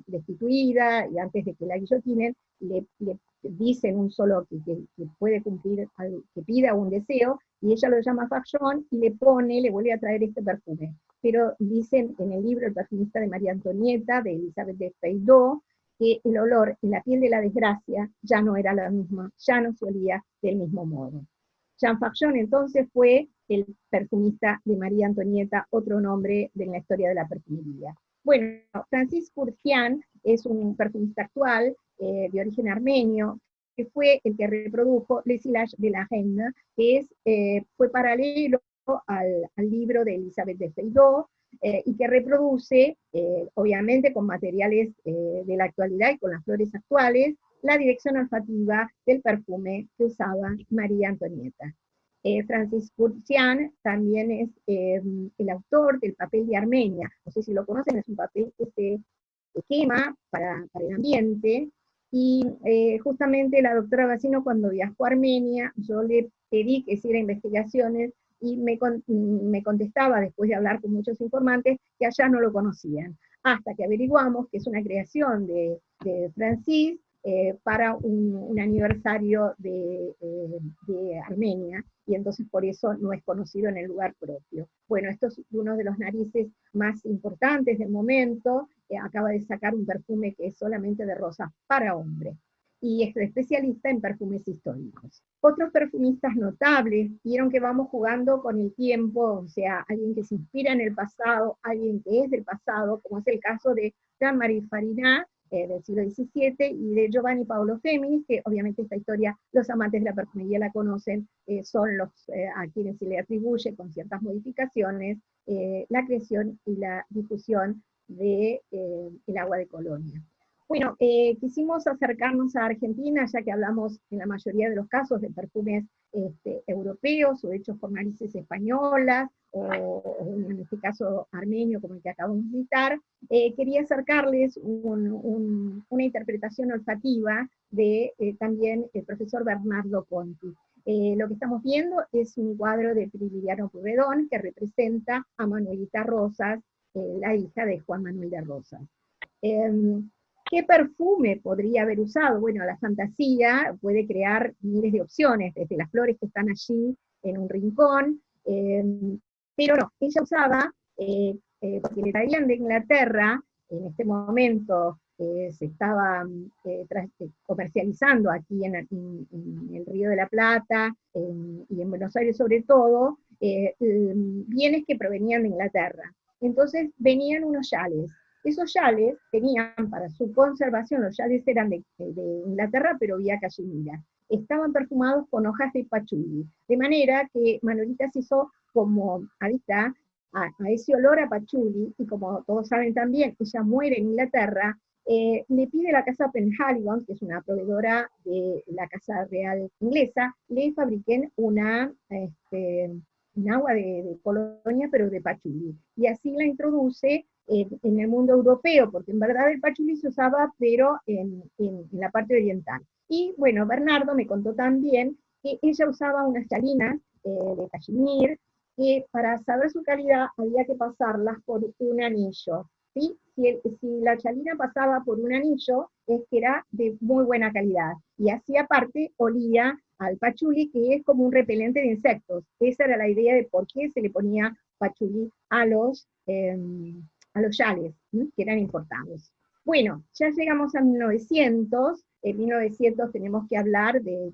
destituida y antes de que la guillotinen, le dicen un solo que puede cumplir, que pida un deseo, y ella lo llama Valjean y le vuelve a traer este perfume. Pero dicen en el libro El perfumista de María Antonieta, de Elizabeth de Feydeau, que el olor en la piel de la desgracia ya no era la misma, ya no se olía del mismo modo. Jean Valjean entonces fue el perfumista de María Antonieta, otro nombre de la historia de la perfumería. Bueno, Francis Kurkdjian es un perfumista actual, de origen armenio, que fue el que reprodujo Les Sillages de la Reine, que fue paralelo al libro de Elizabeth de Feydeau, y que reproduce, obviamente con materiales de la actualidad y con las flores actuales, la dirección olfativa del perfume que usaba María Antonieta. Francis Kurkdjian también es el autor del papel de Armenia. No sé si lo conocen, es un papel que se quema para el ambiente, y justamente la doctora Bacino, cuando viajó a Armenia, yo le pedí que hiciera investigaciones, y me contestaba, después de hablar con muchos informantes, que allá no lo conocían, hasta que averiguamos que es una creación de Francis, para un aniversario de Armenia, y entonces por eso no es conocido en el lugar propio. Bueno, esto es uno de los narices más importantes del momento, acaba de sacar un perfume que es solamente de rosas para hombre, y es especialista en perfumes históricos. Otros perfumistas notables, vieron que vamos jugando con el tiempo, o sea, alguien que se inspira en el pasado, alguien que es del pasado, como es el caso de Jean-Marie Farinat, del siglo XVII, y de Giovanni Paolo Feminis, que obviamente esta historia los amantes de la perfumería la conocen, son los a quienes se le atribuye, con ciertas modificaciones, la creación y la difusión del agua de Colonia. Bueno, quisimos acercarnos a Argentina, ya que hablamos en la mayoría de los casos de perfumes europeos, o hechos por narices españolas, o en este caso armenio, como el que acabamos de citar. Quería acercarles una interpretación olfativa de también el profesor Bernardo Conti. Lo que estamos viendo es un cuadro de Prilidiano Pueyrredón que representa a Manuelita Rosas, la hija de Juan Manuel de Rosas. ¿Qué perfume podría haber usado? Bueno, la fantasía puede crear miles de opciones, desde las flores que están allí en un rincón, pero no, ella usaba, porque le traían de Inglaterra, en este momento se estaba comercializando aquí en el Río de la Plata, y en Buenos Aires sobre todo, bienes que provenían de Inglaterra. Entonces venían unos yales. Esos yales tenían para su conservación, los yales eran de Inglaterra, pero vía cachemira. Estaban perfumados con hojas de pachuli, de manera que Manolita se hizo como adicta a ese olor a pachuli, y como todos saben también, ella muere en Inglaterra, le pide a la casa Penhaligon, que es una proveedora de la Casa Real inglesa, le fabriquen un agua de Colonia, pero de pachuli, y así la introduce en el mundo europeo, porque en verdad el pachuli se usaba, pero en la parte oriental. Y bueno, Bernardo me contó también que ella usaba unas chalinas de cachemir, que para saber su calidad había que pasarlas por un anillo. ¿Sí? Si la chalina pasaba por un anillo, es que era de muy buena calidad. Y así aparte olía al pachuli, que es como un repelente de insectos. Esa era la idea de por qué se le ponía pachuli a los yales, que eran importados. Bueno, ya llegamos a 1900. En 1900 tenemos que hablar de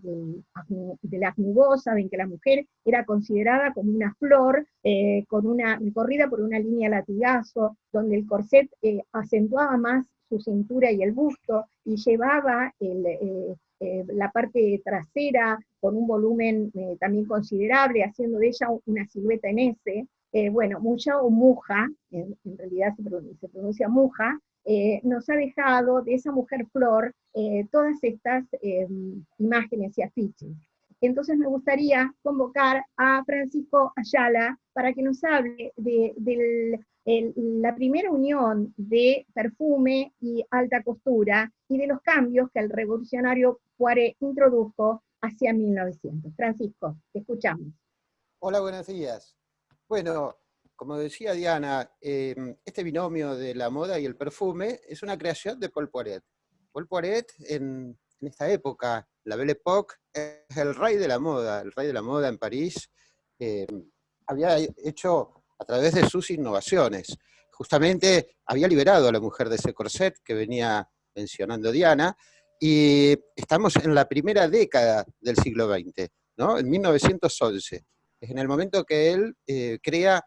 la acnubosa, ven que la mujer era considerada como una flor, recorrida por una línea latigazo, donde el corset acentuaba más su cintura y el busto, y llevaba la parte trasera con un volumen también considerable, haciendo de ella una silueta en S. Bueno, mucha o muja, en realidad se pronuncia muja, nos ha dejado de esa mujer flor todas estas imágenes y afiches. Entonces me gustaría convocar a Francisco Ayala para que nos hable de la primera unión de perfume y alta costura y de los cambios que el revolucionario Poiret introdujo hacia 1900. Francisco, te escuchamos. Hola, buenos días. Bueno, como decía Diana, este binomio de la moda y el perfume es una creación de Paul Poiret. Paul Poiret, en esta época, la Belle Époque, es el rey de la moda en París. Había hecho a través de sus innovaciones. Justamente había liberado a la mujer de ese corset que venía mencionando Diana, y estamos en la primera década del siglo XX, ¿no? En 1911. Es en el momento que él crea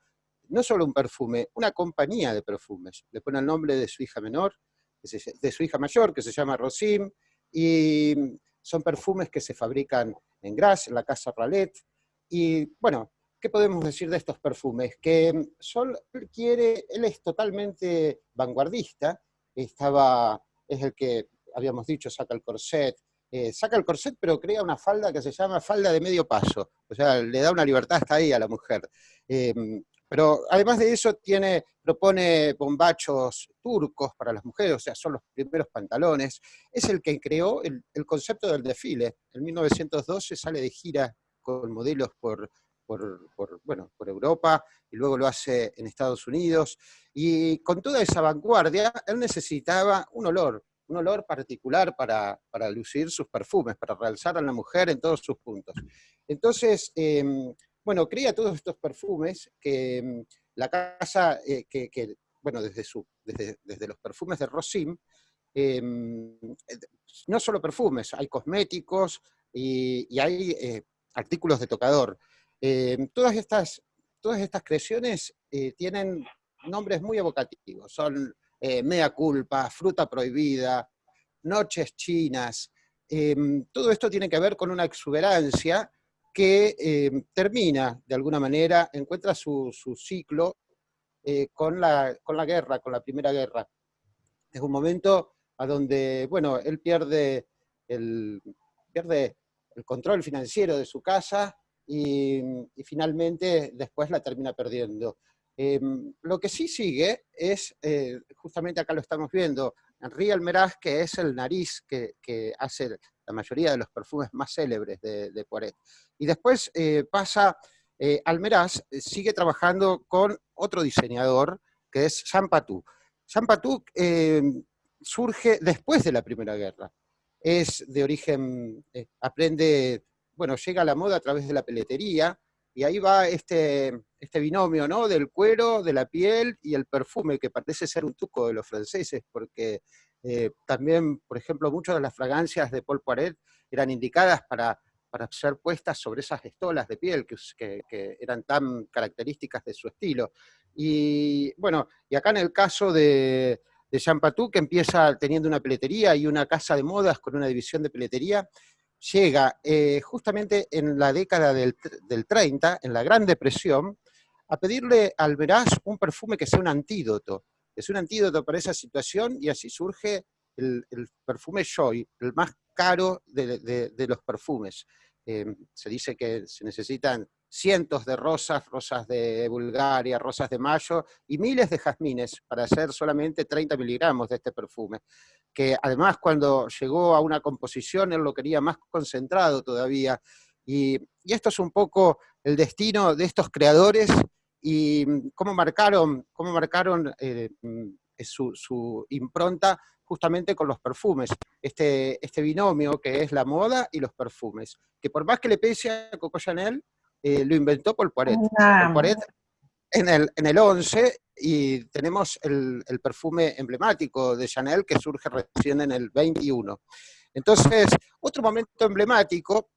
no solo un perfume, una compañía de perfumes. Le pone el nombre de su hija menor, de su hija mayor, que se llama Rosim, y son perfumes que se fabrican en Grasse, en la casa Rallet. Y bueno, ¿qué podemos decir de estos perfumes? Que Sol él es totalmente vanguardista, es el que, habíamos dicho, saca el corset pero crea una falda que se llama falda de medio paso, o sea, le da una libertad hasta ahí a la mujer. Pero además de eso propone bombachos turcos para las mujeres, o sea, son los primeros pantalones. Es el que creó el concepto del desfile. En 1912 sale de gira con modelos por Europa, y luego lo hace en Estados Unidos. Y con toda esa vanguardia, él necesitaba un olor particular para lucir sus perfumes, para realzar a la mujer en todos sus puntos. Entonces, crea todos estos perfumes que la casa, desde los perfumes de Rosim, no solo perfumes, hay cosméticos y hay artículos de tocador. Todas estas creaciones tienen nombres muy evocativos, son Mea Culpa, Fruta Prohibida, Noches Chinas. Todo esto tiene que ver con una exuberancia que termina, de alguna manera, encuentra su ciclo con la guerra, con la Primera Guerra. Es un momento a donde, él pierde el control financiero de su casa y finalmente después la termina perdiendo. Lo que sí sigue es, justamente acá lo estamos viendo, Henri Almeraz, que es el nariz que hace la mayoría de los perfumes más célebres de Poiret. Y después pasa, Almeraz sigue trabajando con otro diseñador, que es Jean Patou. Jean Patou surge después de la Primera Guerra. Es de origen, llega a la moda a través de la peletería, y ahí va este binomio, ¿no?, del cuero, de la piel y el perfume, que parece ser un truco de los franceses, porque también, por ejemplo, muchas de las fragancias de Paul Poiret eran indicadas para ser puestas sobre esas estolas de piel que eran tan características de su estilo. Y acá en el caso de Jean Patou, que empieza teniendo una peletería y una casa de modas con una división de peletería, llega justamente en la década del 30, en la Gran Depresión, a pedirle a Almeraz un perfume que sea un antídoto para esa situación, y así surge el perfume Joy, el más caro de los perfumes. Se dice que se necesitan cientos de rosas de Bulgaria, rosas de Mayo, y miles de jazmines para hacer solamente 30 miligramos de este perfume, que además cuando llegó a una composición él lo quería más concentrado todavía, y esto es un poco el destino de estos creadores, y cómo marcaron su impronta justamente con los perfumes, este binomio que es la moda y los perfumes, que por más que le pese a Coco Chanel, lo inventó Paul Poiret. Paul Poiret en el 11 y tenemos el perfume emblemático de Chanel que surge recién en el 21. Entonces, otro momento emblemático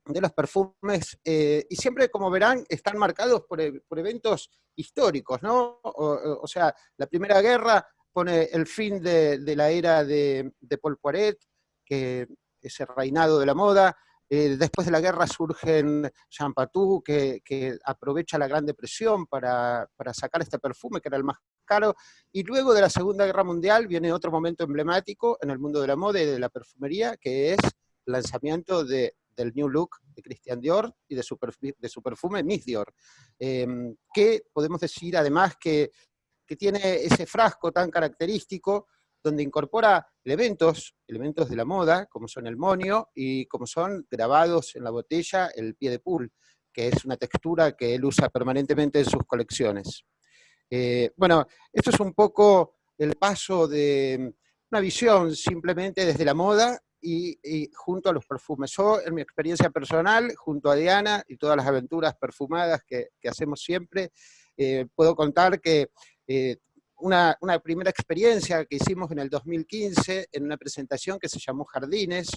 de los perfumes, y siempre, como verán, están marcados por eventos históricos, ¿no? O sea, la Primera Guerra pone el fin de la era de Paul Poiret, que es el reinado de la moda. Después de la guerra surgen Jean Patou, que aprovecha la Gran Depresión para sacar este perfume, que era el más caro, y luego de la Segunda Guerra Mundial viene otro momento emblemático en el mundo de la moda y de la perfumería, que es el lanzamiento del New Look de Christian Dior y de su perfume Miss Dior, que podemos decir además que tiene ese frasco tan característico donde incorpora elementos de la moda, como son el monio y como son grabados en la botella el pied de poule, que es una textura que él usa permanentemente en sus colecciones. Bueno, esto es un poco el paso de una visión simplemente desde la moda y junto a los perfumes. Yo, en mi experiencia personal, junto a Diana y todas las aventuras perfumadas que hacemos siempre, puedo contar que una primera experiencia que hicimos en el 2015 en una presentación que se llamó Jardines,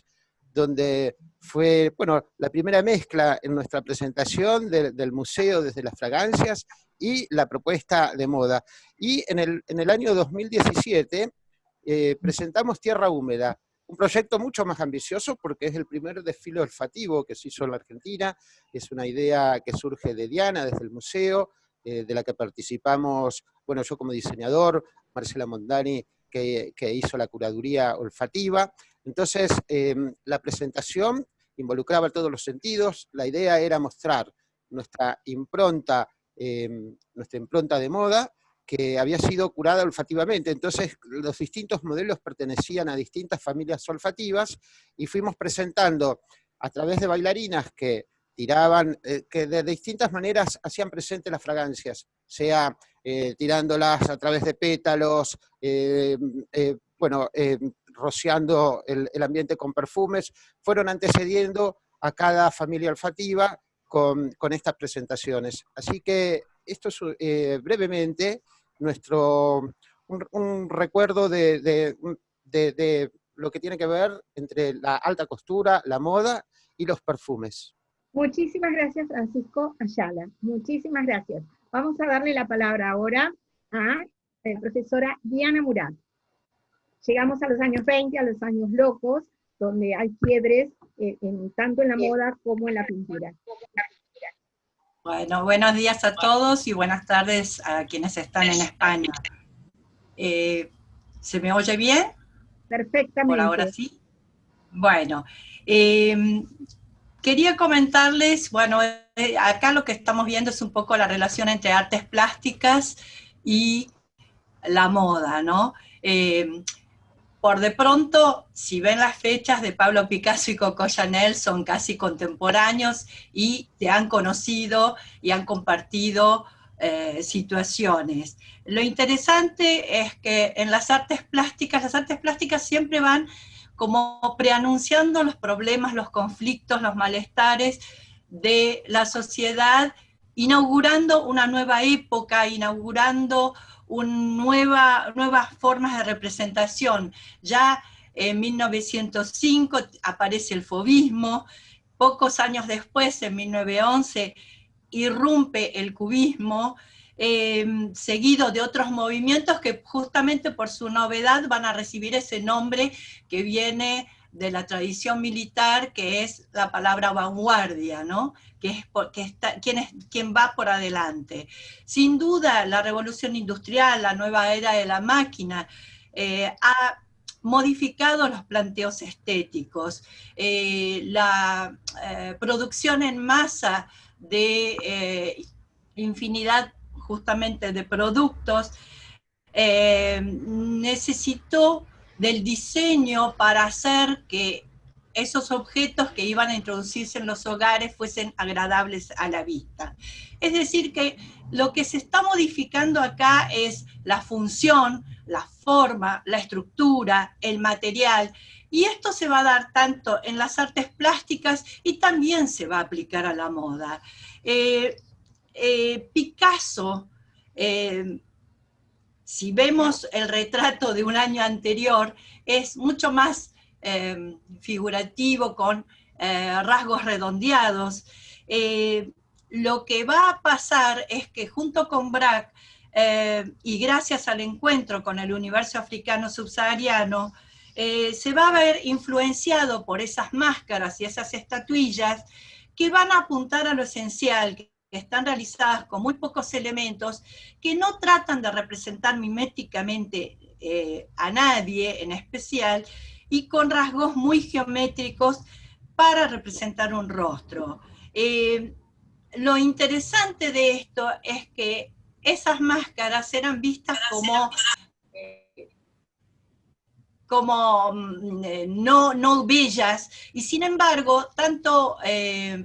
donde fue, bueno, la primera mezcla en nuestra presentación del museo desde las fragancias y la propuesta de moda. Y en el año 2017 presentamos Tierra Húmeda, un proyecto mucho más ambicioso porque es el primer desfile olfativo que se hizo en la Argentina, es una idea que surge de Diana desde el museo, de la que participamos, bueno, yo como diseñador, Marcela Mondani, que hizo la curaduría olfativa. Entonces, la presentación involucraba todos los sentidos, la idea era mostrar nuestra impronta de moda, que había sido curada olfativamente. Entonces, los distintos modelos pertenecían a distintas familias olfativas, y fuimos presentando a través de bailarinas que tiraban, que de distintas maneras hacían presente las fragancias, sea tirándolas a través de pétalos, rociando el ambiente con perfumes, fueron antecediendo a cada familia olfativa con estas presentaciones. Así que esto es brevemente un recuerdo de lo que tiene que ver entre la alta costura, la moda y los perfumes. Muchísimas gracias, Francisco Ayala. Muchísimas gracias. Vamos a darle la palabra ahora a la profesora Diana Murat. Llegamos a los años 20, a los años locos, donde hay quiebres tanto en la moda como en la pintura. Bueno, buenos días a todos y buenas tardes a quienes están en España. ¿Se me oye bien? Perfectamente. Por ahora sí. Bueno, quería comentarles, bueno, acá lo que estamos viendo es un poco la relación entre artes plásticas y la moda, ¿no? Por de pronto, si ven las fechas de Pablo Picasso y Coco Chanel, son casi contemporáneos y se han conocido y han compartido situaciones. Lo interesante es que en las artes plásticas siempre van como preanunciando los problemas, los conflictos, los malestares de la sociedad, inaugurando una nueva época, inaugurando nuevas formas de representación. Ya en 1905 aparece el fauvismo, pocos años después, en 1911, irrumpe el cubismo, seguido de otros movimientos que justamente por su novedad van a recibir ese nombre que viene de la tradición militar, que es la palabra vanguardia, ¿no? Quien va por adelante. Sin duda, la revolución industrial, la nueva era de la máquina, ha modificado los planteos estéticos. La producción en masa de infinidad justamente de productos necesitó del diseño para hacer que esos objetos que iban a introducirse en los hogares fuesen agradables a la vista. Es decir, que lo que se está modificando acá es la función, la forma, la estructura, el material, y esto se va a dar tanto en las artes plásticas y también se va a aplicar a la moda. Picasso Si vemos el retrato de un año anterior, es mucho más figurativo, con rasgos redondeados. Lo que va a pasar es que junto con Braque, y gracias al encuentro con el universo africano subsahariano, se va a ver influenciado por esas máscaras y esas estatuillas que van a apuntar a lo esencial, que están realizadas con muy pocos elementos, que no tratan de representar miméticamente a nadie en especial, y con rasgos muy geométricos para representar un rostro. Lo interesante de esto es que esas máscaras eran vistas como no bellas, y sin embargo, tanto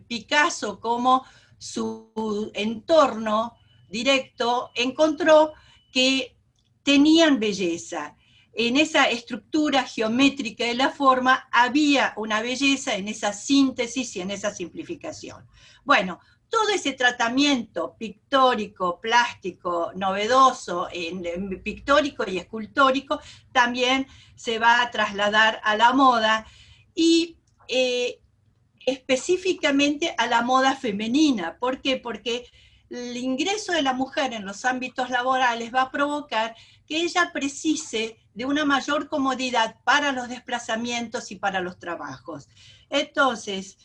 Picasso como su entorno directo encontró que tenían belleza. En esa estructura geométrica de la forma había una belleza, en esa síntesis y en esa simplificación. Bueno, todo ese tratamiento pictórico, plástico, novedoso, en pictórico y escultórico, también se va a trasladar a la moda, y específicamente a la moda femenina. ¿Por qué? Porque el ingreso de la mujer en los ámbitos laborales va a provocar que ella precise de una mayor comodidad para los desplazamientos y para los trabajos. Entonces,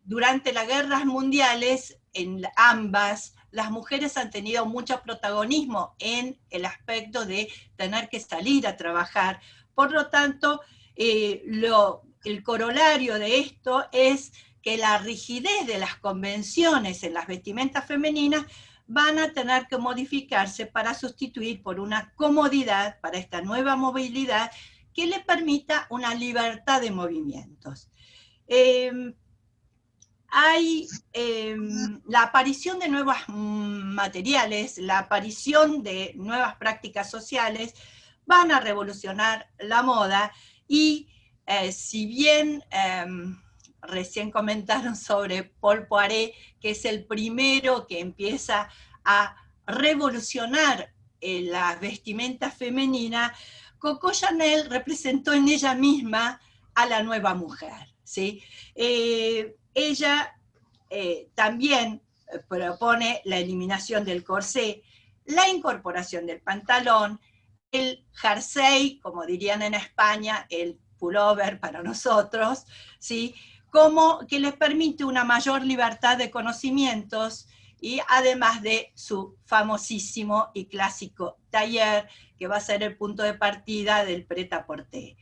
durante las guerras mundiales, en ambas, las mujeres han tenido mucho protagonismo en el aspecto de tener que salir a trabajar. Por lo tanto, el corolario de esto es que la rigidez de las convenciones en las vestimentas femeninas van a tener que modificarse para sustituir por una comodidad, para esta nueva movilidad, que le permita una libertad de movimientos. Hay la aparición de nuevos materiales, la aparición de nuevas prácticas sociales, van a revolucionar la moda, y si bien recién comentaron sobre Paul Poiret, que es el primero que empieza a revolucionar la vestimenta femenina, Coco Chanel representó en ella misma a la nueva mujer, ¿sí? Ella también propone la eliminación del corsé, la incorporación del pantalón, el jersey, como dirían en España, el pullover para nosotros, ¿sí? Como que les permite una mayor libertad de conocimientos, y además de su famosísimo y clásico taller, que va a ser el punto de partida del prêt-à-porter.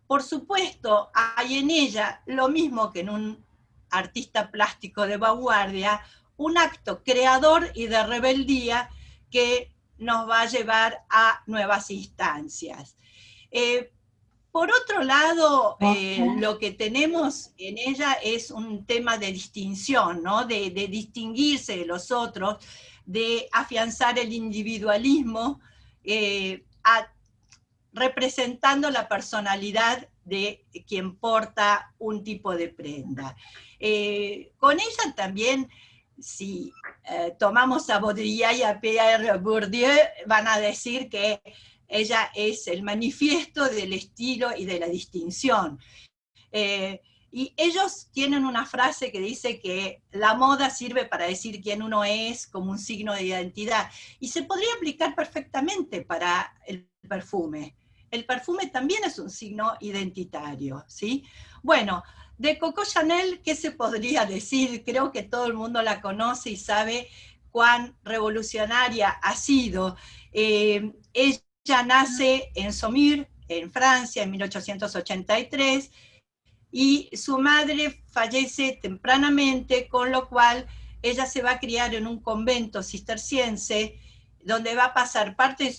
Por supuesto, hay en ella, lo mismo que en un artista plástico de vanguardia, un acto creador y de rebeldía que nos va a llevar a nuevas instancias. Por otro lado, lo que tenemos en ella es un tema de distinción, ¿no? de distinguirse de los otros, de afianzar el individualismo, representando la personalidad de quien porta un tipo de prenda. Con ella también, si tomamos a Baudrillard y a Pierre Bourdieu, van a decir que ella es el manifiesto del estilo y de la distinción. Y ellos tienen una frase que dice que la moda sirve para decir quién uno es como un signo de identidad, y se podría aplicar perfectamente para el perfume. El perfume también es un signo identitario, ¿sí? Bueno, de Coco Chanel, ¿qué se podría decir? Creo que todo el mundo la conoce y sabe cuán revolucionaria ha sido. Ella nace en Saumur, en Francia, en 1883, y su madre fallece tempranamente, con lo cual ella se va a criar en un convento cisterciense, donde va a pasar parte de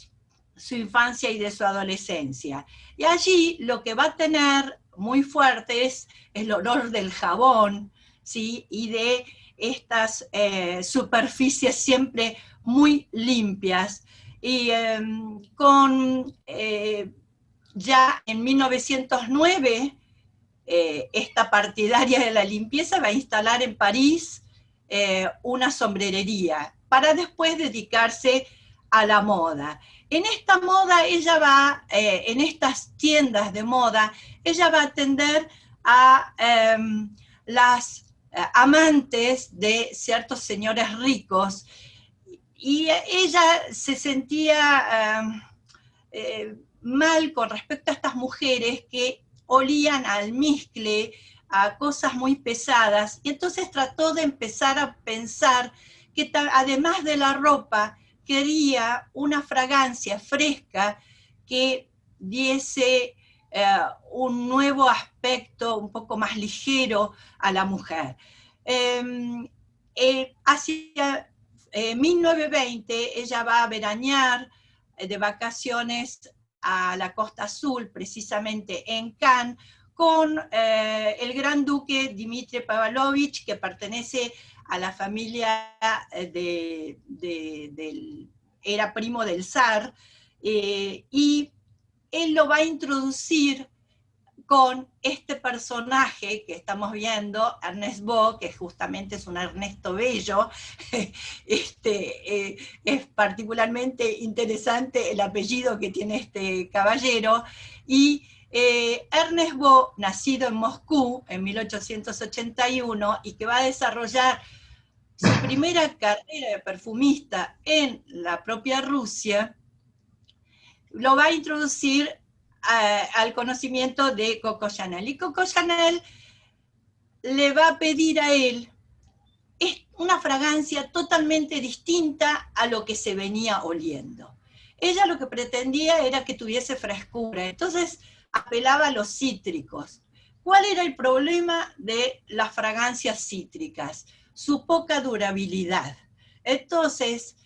su infancia y de su adolescencia. Y allí lo que va a tener muy fuerte es el olor del jabón, ¿sí? Y de estas superficies siempre muy limpias. Y ya en 1909, esta partidaria de la limpieza va a instalar en París una sombrerería, para después dedicarse a la moda. En esta moda ella va, en estas tiendas de moda, ella va a atender a las amantes de ciertos señores ricos, y ella se sentía mal con respecto a estas mujeres que olían al almizcle, a cosas muy pesadas, y entonces trató de empezar a pensar que además de la ropa, quería una fragancia fresca que diese un nuevo aspecto, un poco más ligero a la mujer. Hacia 1920 ella va a veranear de vacaciones a la Costa Azul, precisamente en Cannes, con el gran duque Dmitri Pavlovich, que pertenece a la familia era primo del zar, y él lo va a introducir con este personaje que estamos viendo, Ernest Beau, que justamente es un Ernesto Bello. Es particularmente interesante el apellido que tiene este caballero, y Ernest Beau, nacido en Moscú en 1881, y que va a desarrollar su primera carrera de perfumista en la propia Rusia, lo va a introducir al conocimiento de Coco Chanel. Y Coco Chanel le va a pedir a él una fragancia totalmente distinta a lo que se venía oliendo. Ella lo que pretendía era que tuviese frescura, entonces apelaba a los cítricos. ¿Cuál era el problema de las fragancias cítricas? Su poca durabilidad. Entonces,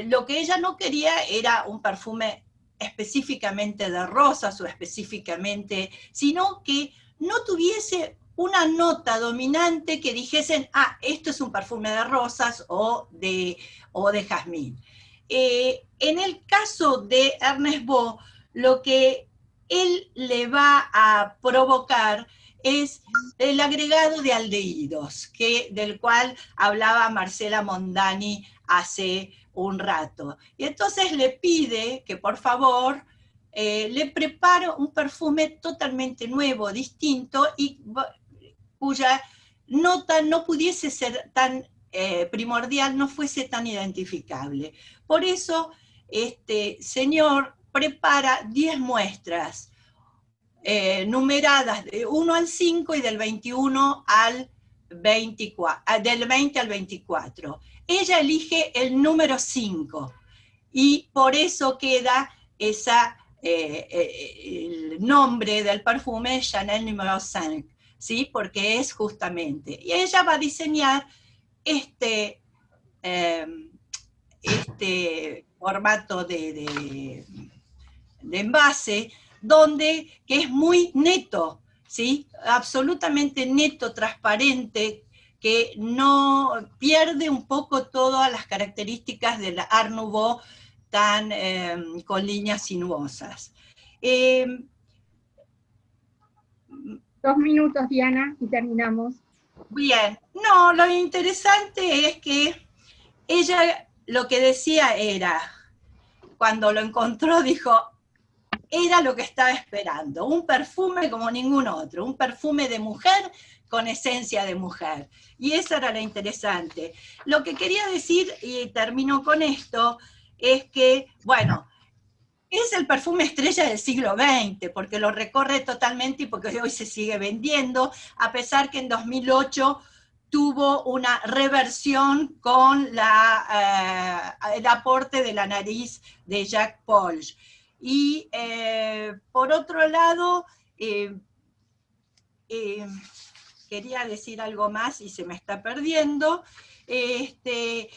lo que ella no quería era un perfume específicamente de rosas o específicamente, sino que no tuviese una nota dominante que dijesen, esto es un perfume de rosas o de jazmín. En el caso de Ernest Beau, lo que él le va a provocar es el agregado de aldehídos, del cual hablaba Marcela Mondani hace un rato. Y entonces le pide que por favor le prepare un perfume totalmente nuevo, distinto, y cuya nota no pudiese ser tan primordial, no fuese tan identificable. Por eso este señor prepara 10 muestras numeradas de 1 al 5 y del 21 al 24, del 20 al 24. Ella elige el número 5 y por eso queda el nombre del perfume Chanel número 5, ¿sí? Porque es justamente. Y ella va a diseñar este formato de envase, que es muy neto, ¿sí? Absolutamente neto, transparente, que no pierde un poco todas las características del Art Nouveau con líneas sinuosas. 2 minutos, Diana, y terminamos. Bien, no, lo interesante es que ella lo que decía era, cuando lo encontró, dijo, era lo que estaba esperando, un perfume como ningún otro, un perfume de mujer con esencia de mujer. Y eso era lo interesante. Lo que quería decir, y termino con esto, es que, bueno, es el perfume estrella del siglo XX, porque lo recorre totalmente y porque hoy se sigue vendiendo, a pesar que en 2008 tuvo una reversión con el aporte de la nariz de Jacques Polge. Y por otro lado, quería decir algo más y se me está perdiendo, que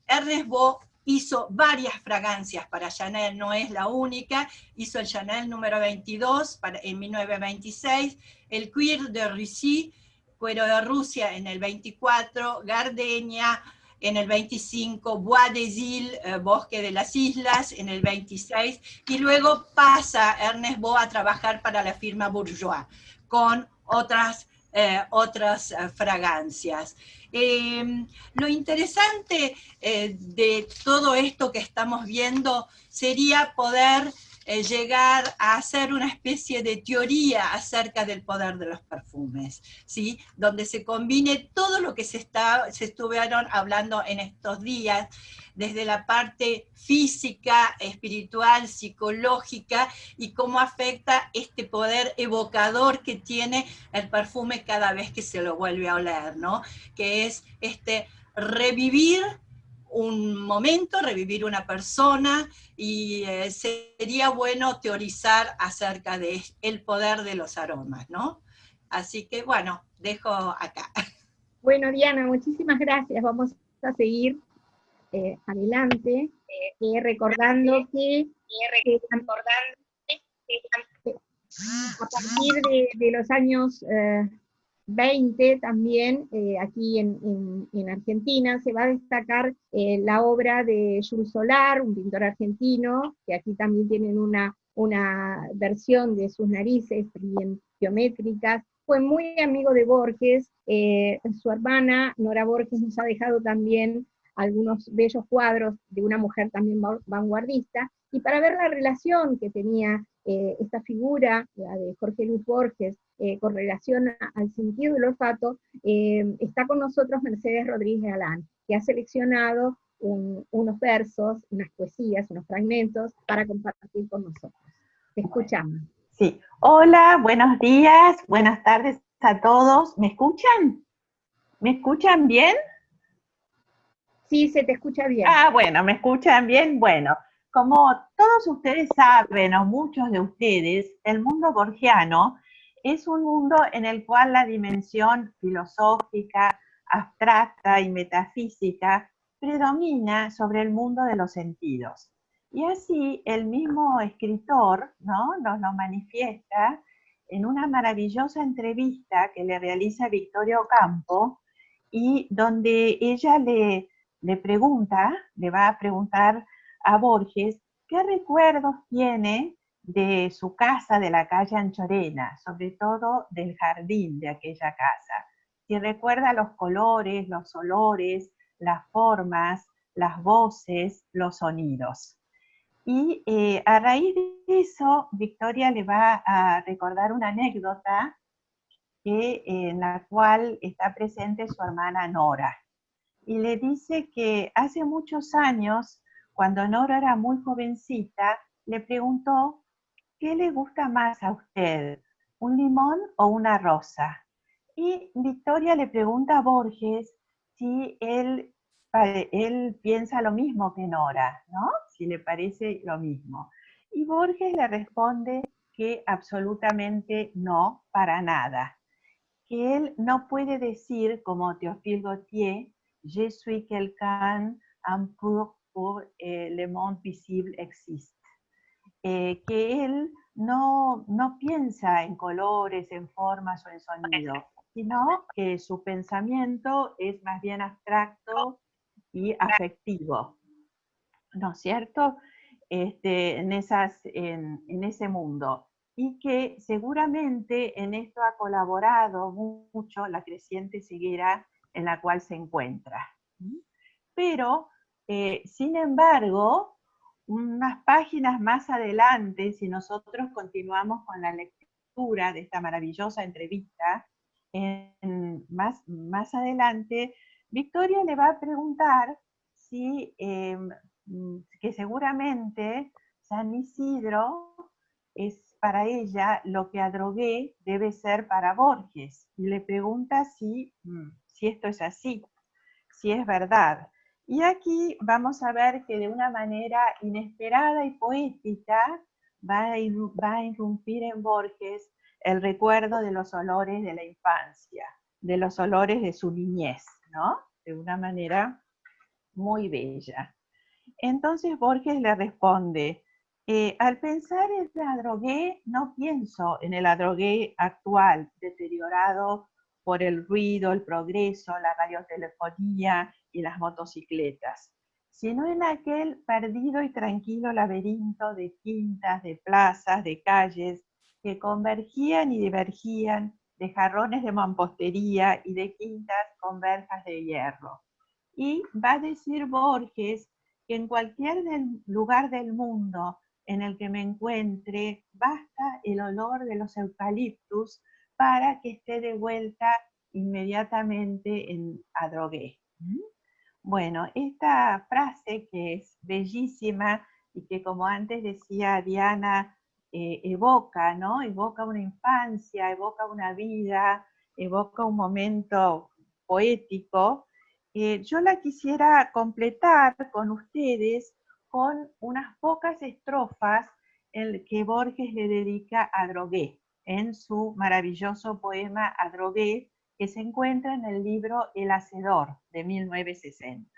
Ernest Beau hizo varias fragancias para Chanel, no es la única, hizo el Chanel número 22 en 1926, el Cuir de Russie, cuero de Rusia en el 24, Gardenia en el 25, Bois des Îles, bosque de las islas, en el 26, y luego pasa Ernest Beau a trabajar para la firma Bourjois, con otras otras fragancias. Lo interesante de todo esto que estamos viendo sería poder llegar a hacer una especie de teoría acerca del poder de los perfumes, ¿sí? Donde se combine todo lo que se estuvieron hablando en estos días, desde la parte física, espiritual, psicológica, y cómo afecta este poder evocador que tiene el perfume cada vez que se lo vuelve a oler, ¿no? Que es revivir un momento, revivir una persona, y sería bueno teorizar acerca de el poder de los aromas, ¿no? Así que bueno, dejo acá. Bueno, Diana, muchísimas gracias. Vamos a seguir adelante, recordando que a partir de los años 20 también, aquí en Argentina, se va a destacar la obra de Jules Solar, un pintor argentino, que aquí también tienen una versión de sus narices bien geométricas. Fue muy amigo de Borges, su hermana Nora Borges nos ha dejado también algunos bellos cuadros de una mujer también vanguardista, y para ver la relación que tenía esta figura, la de Jorge Luis Borges, con relación al sentido del olfato, está con nosotros Mercedes Rodríguez Galán, que ha seleccionado unos versos, unas poesías, unos fragmentos para compartir con nosotros. Te escuchamos. Sí. Hola, buenos días, buenas tardes a todos. ¿Me escuchan? ¿Me escuchan bien? Sí, se te escucha bien. Ah, bueno, ¿me escuchan bien? Bueno, como todos ustedes saben, o muchos de ustedes, el mundo borgiano es un mundo en el cual la dimensión filosófica, abstracta y metafísica predomina sobre el mundo de los sentidos. Y así el mismo escritor, ¿no?, nos lo manifiesta en una maravillosa entrevista que le realiza Victoria Ocampo, y donde ella le va a preguntar a Borges qué recuerdos tiene de su casa de la calle Anchorena, sobre todo del jardín de aquella casa. Si recuerda los colores, los olores, las formas, las voces, los sonidos. Y a raíz de eso, Victoria le va a recordar una anécdota en la cual está presente su hermana Nora. Y le dice que hace muchos años, cuando Nora era muy jovencita, le preguntó, ¿qué le gusta más a usted? ¿Un limón o una rosa? Y Victoria le pregunta a Borges si él piensa lo mismo que Nora, ¿no? Si le parece lo mismo. Y Borges le responde que absolutamente no, para nada. Que él no puede decir, como Théophile Gautier, je suis quelqu'un pour le monde visible existe. Que él no piensa en colores, en formas o en sonido, sino que su pensamiento es más bien abstracto y afectivo, ¿no es cierto? En ese mundo. Y que seguramente en esto ha colaborado mucho la creciente ceguera en la cual se encuentra. Pero, sin embargo, unas páginas más adelante, si nosotros continuamos con la lectura de esta maravillosa entrevista, más adelante, Victoria le va a preguntar si, que seguramente San Isidro es para ella lo que Adrogué debe ser para Borges, y le pregunta si esto es así, si es verdad. Y aquí vamos a ver que de una manera inesperada y poética va a irrumpir en Borges el recuerdo de los olores de la infancia, de los olores de su niñez, ¿no? De una manera muy bella. Entonces Borges le responde, al pensar en el Adrogué, no pienso en el Adrogué actual, deteriorado por el ruido, el progreso, la radiotelefonía y las motocicletas, sino en aquel perdido y tranquilo laberinto de quintas, de plazas, de calles, que convergían y divergían de jarrones de mampostería y de quintas con verjas de hierro. Y va a decir Borges que en cualquier lugar del mundo en el que me encuentre, basta el olor de los eucaliptus para que esté de vuelta inmediatamente en Adrogué. Bueno, esta frase que es bellísima y que, como antes decía Diana, evoca, ¿no? Evoca una infancia, evoca una vida, evoca un momento poético. Yo la quisiera completar con ustedes con unas pocas estrofas que Borges le dedica a Adrogué, en su maravilloso poema Adrogué, que se encuentra en el libro El Hacedor, de 1960.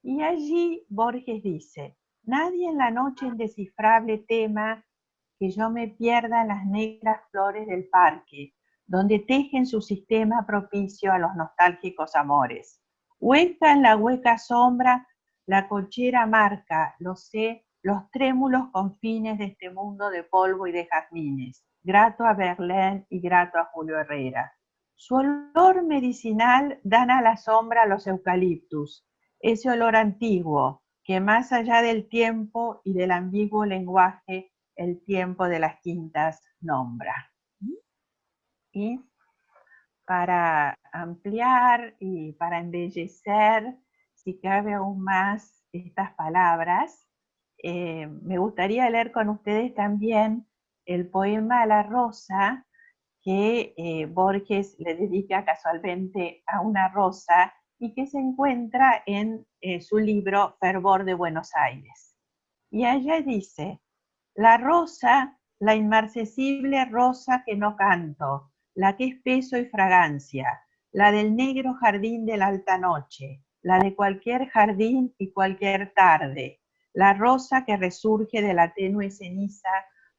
Y allí Borges dice: nadie en la noche indescifrable tema que yo me pierda en las negras flores del parque, donde tejen su sistema propicio a los nostálgicos amores. Hueca en la hueca sombra, la cochera marca, lo sé, los trémulos confines de este mundo de polvo y de jazmines, grato a Verlaine y grato a Julio Herrera. Su olor medicinal dan a la sombra los eucaliptus, ese olor antiguo que más allá del tiempo y del ambiguo lenguaje, el tiempo de las quintas nombra. Y para ampliar y para embellecer, si cabe aún más, estas palabras, me gustaría leer con ustedes también el poema La Rosa, que Borges le dedica casualmente a una rosa y que se encuentra en su libro Fervor de Buenos Aires. Y allá dice: la rosa, la inmarcesible rosa que no canto, la que es peso y fragancia, la del negro jardín de la alta noche, la de cualquier jardín y cualquier tarde, la rosa que resurge de la tenue ceniza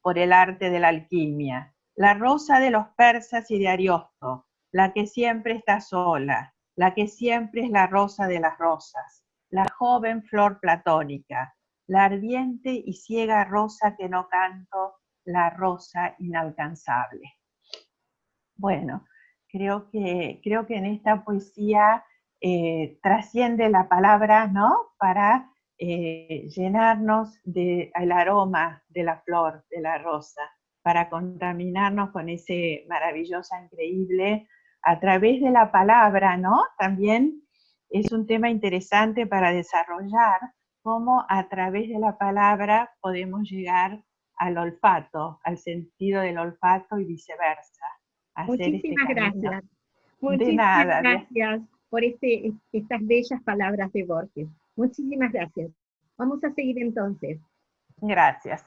por el arte de la alquimia, la rosa de los persas y de Ariosto, la que siempre está sola, la que siempre es la rosa de las rosas, la joven flor platónica, la ardiente y ciega rosa que no canto, la rosa inalcanzable. Bueno, creo que en esta poesía trasciende la palabra, ¿no? Para llenarnos del aroma de la flor, de la rosa, para contaminarnos con ese maravillosa, increíble, a través de la palabra, ¿no? También es un tema interesante para desarrollar, cómo a través de la palabra podemos llegar al olfato, al sentido del olfato y viceversa. Muchísimas gracias. De nada. Gracias por estas bellas palabras de Borges. Muchísimas gracias. Vamos a seguir entonces. Gracias.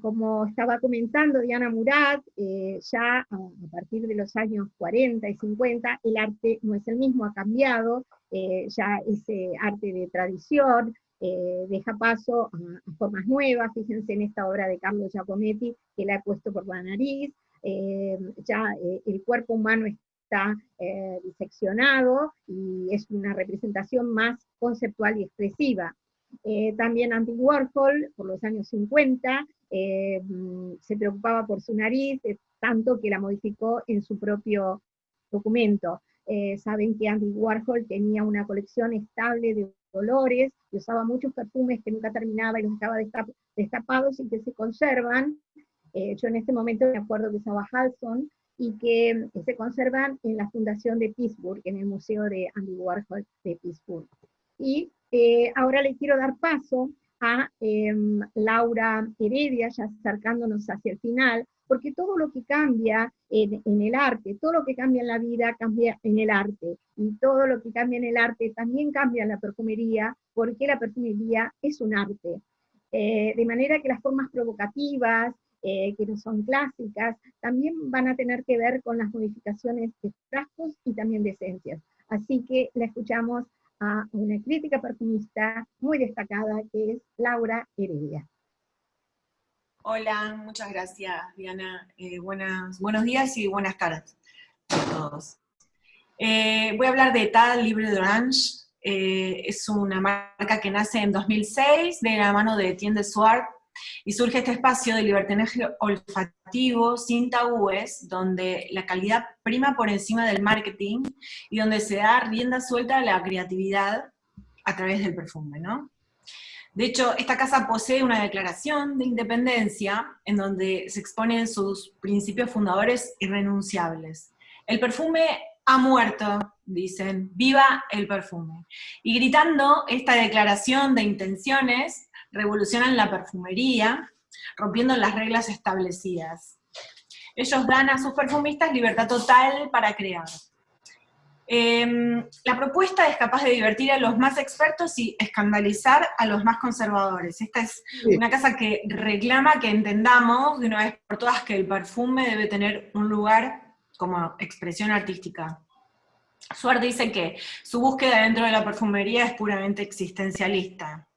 Como estaba comentando Diana Murat, ya a partir de los años 40 y 50 el arte no es el mismo, ha cambiado, ya ese arte de tradición deja paso a formas nuevas. Fíjense en esta obra de Carlo Giacometti, que la he puesto por la nariz, ya el cuerpo humano está diseccionado y es una representación más conceptual y expresiva. También Andy Warhol, por los años 50, se preocupaba por su nariz, tanto que la modificó en su propio documento. Saben que Andy Warhol tenía una colección estable de olores, y usaba muchos perfumes que nunca terminaba y los dejaba destapados y que se conservan. Yo en este momento me acuerdo que usaba Halson, y que se conservan en la Fundación de Pittsburgh, en el Museo de Andy Warhol de Pittsburgh. Y ahora le quiero dar paso a Laura Heredia, ya acercándonos hacia el final, porque todo lo que cambia en el arte, todo lo que cambia en la vida cambia en el arte, y todo lo que cambia en el arte también cambia en la perfumería, porque la perfumería es un arte. De manera que las formas provocativas, que no son clásicas, también van a tener que ver con las modificaciones de frascos y también de esencias. Así que la escuchamos a una crítica perfumista muy destacada, que es Laura Heredia. Hola, muchas gracias, Diana. Buenos días y buenas tardes a todos. Voy a hablar de Etat Libre d'Orange. Es una marca que nace en 2006 de la mano de Etienne de Suart, y surge este espacio de libertinaje olfativo colaborativo, sin tabúes, donde la calidad prima por encima del marketing y donde se da rienda suelta a la creatividad a través del perfume, ¿no? De hecho, esta casa posee una declaración de independencia en donde se exponen sus principios fundadores irrenunciables. El perfume ha muerto, dicen, viva el perfume. Y gritando esta declaración de intenciones, revolucionan la perfumería, rompiendo las reglas establecidas. Ellos dan a sus perfumistas libertad total para crear. La propuesta es capaz de divertir a los más expertos y escandalizar a los más conservadores. Esta es una casa que reclama que entendamos de una vez por todas que el perfume debe tener un lugar como expresión artística. Suart dice que su búsqueda dentro de la perfumería es puramente existencialista.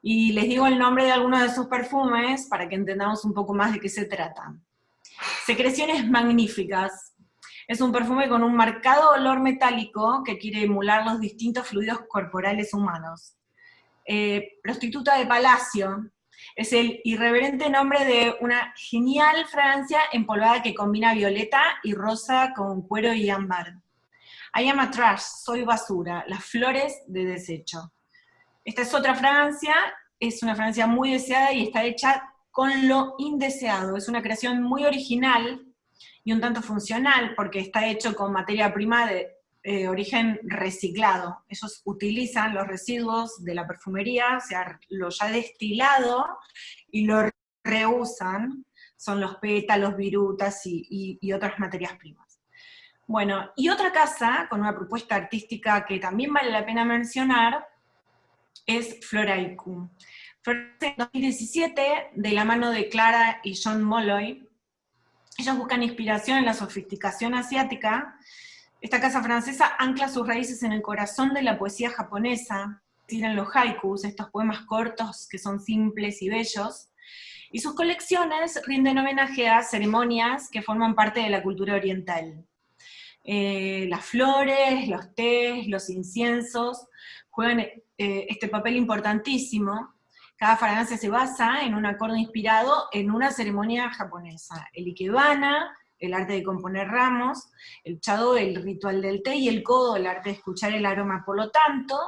Y les digo el nombre de algunos de sus perfumes para que entendamos un poco más de qué se trata. Secreciones magníficas. Es un perfume con un marcado olor metálico que quiere emular los distintos fluidos corporales humanos. Prostituta de palacio. Es el irreverente nombre de una genial fragancia empolvada que combina violeta y rosa con cuero y ámbar. I am a trash, soy basura, las flores de desecho. Esta es otra fragancia, es una fragancia muy deseada y está hecha con lo indeseado. Es una creación muy original y un tanto funcional porque está hecho con materia prima de origen reciclado. Ellos utilizan los residuos de la perfumería, o sea, lo ya destilado, y lo reusan. Son los pétalos, virutas y otras materias primas. Bueno, y otra casa con una propuesta artística que también vale la pena mencionar es Floraiku. Florece en 2017 de la mano de Clara y John Molloy. Ellos buscan inspiración en la sofisticación asiática. Esta casa francesa ancla sus raíces en el corazón de la poesía japonesa, es decir, en los haikus, estos poemas cortos que son simples y bellos, y sus colecciones rinden homenaje a ceremonias que forman parte de la cultura oriental. Las flores, los tés, los inciensos juegan este papel importantísimo. Cada fragancia se basa en un acorde inspirado en una ceremonia japonesa. El ikebana, el arte de componer ramos; el chado, el ritual del té; y el kodo, el arte de escuchar el aroma. Por lo tanto,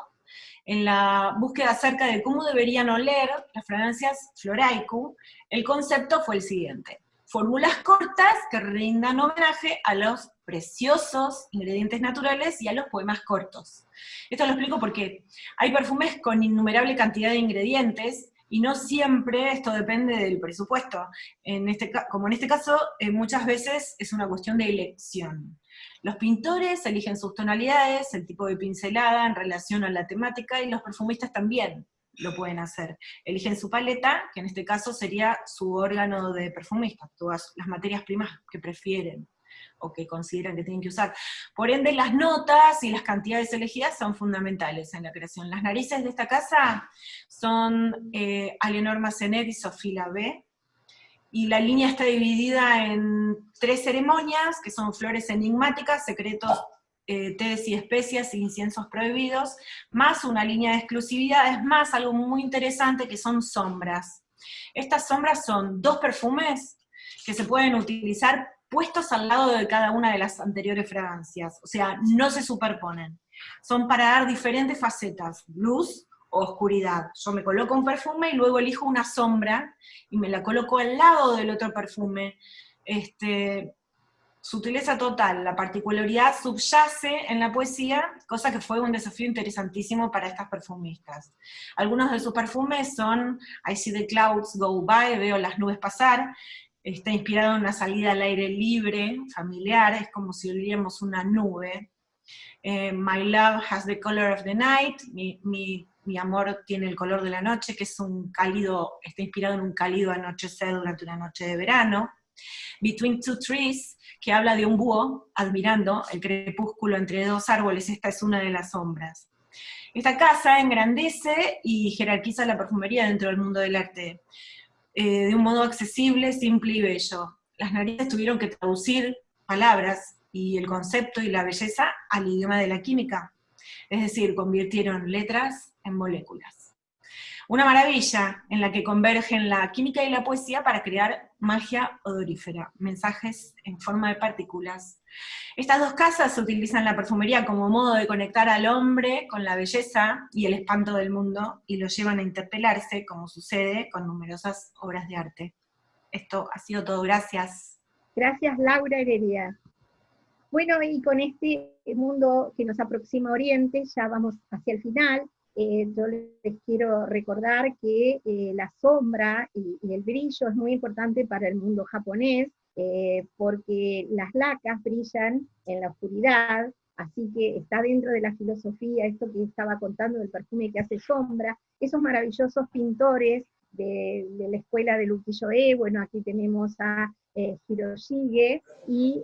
en la búsqueda acerca de cómo deberían oler las fragancias Floraiku, el concepto fue el siguiente: fórmulas cortas que rindan homenaje a los preciosos ingredientes naturales y a los poemas cortos. Esto lo explico porque hay perfumes con innumerable cantidad de ingredientes, y no siempre esto depende del presupuesto. Como en este caso, muchas veces es una cuestión de elección. Los pintores eligen sus tonalidades, el tipo de pincelada en relación a la temática, y los perfumistas también lo pueden hacer. Eligen su paleta, que en este caso sería su órgano de perfumista, todas las materias primas que prefieren o que consideran que tienen que usar. Por ende, las notas y las cantidades elegidas son fundamentales en la creación. Las narices de esta casa son Aliénor Massenet y Sophie Labé, y la línea está dividida en 3 ceremonias, que son flores enigmáticas, secretos, tés y especias, inciensos prohibidos, más una línea de exclusividades, más algo muy interesante que son sombras. Estas sombras son 2 perfumes que se pueden utilizar puestos al lado de cada una de las anteriores fragancias, o sea, no se superponen. Son para dar diferentes facetas, luz o oscuridad. Yo me coloco un perfume y luego elijo una sombra y me la coloco al lado del otro perfume. Sutileza total, la particularidad subyace en la poesía, cosa que fue un desafío interesantísimo para estas perfumistas. Algunos de sus perfumes son I See the Clouds Go By, veo las nubes pasar. Está inspirado en una salida al aire libre, familiar, es como si oliéramos una nube. My Love Has the Color of the Night, mi amor tiene el color de la noche, que es está inspirado en un cálido anochecer durante una noche de verano. Between Two Trees, que habla de un búho admirando el crepúsculo entre 2 árboles, esta es una de las sombras. Esta casa engrandece y jerarquiza la perfumería dentro del mundo del arte, de un modo accesible, simple y bello. Las narices tuvieron que traducir palabras y el concepto y la belleza al idioma de la química, es decir, convirtieron letras en moléculas. Una maravilla en la que convergen la química y la poesía para crear magia odorífera, mensajes en forma de partículas. Estas dos casas utilizan la perfumería como modo de conectar al hombre con la belleza y el espanto del mundo, y lo llevan a interpelarse, como sucede con numerosas obras de arte. Esto ha sido todo, gracias. Gracias, Laura Heredia. Bueno, y con este mundo que nos aproxima a Oriente, ya vamos hacia el final. Yo les quiero recordar que la sombra y el brillo es muy importante para el mundo japonés, porque las lacas brillan en la oscuridad, así que está dentro de la filosofía, esto que estaba contando del perfume que hace sombra. Esos maravillosos pintores de la escuela de ukiyo-e, bueno, aquí tenemos a Hiroshige, y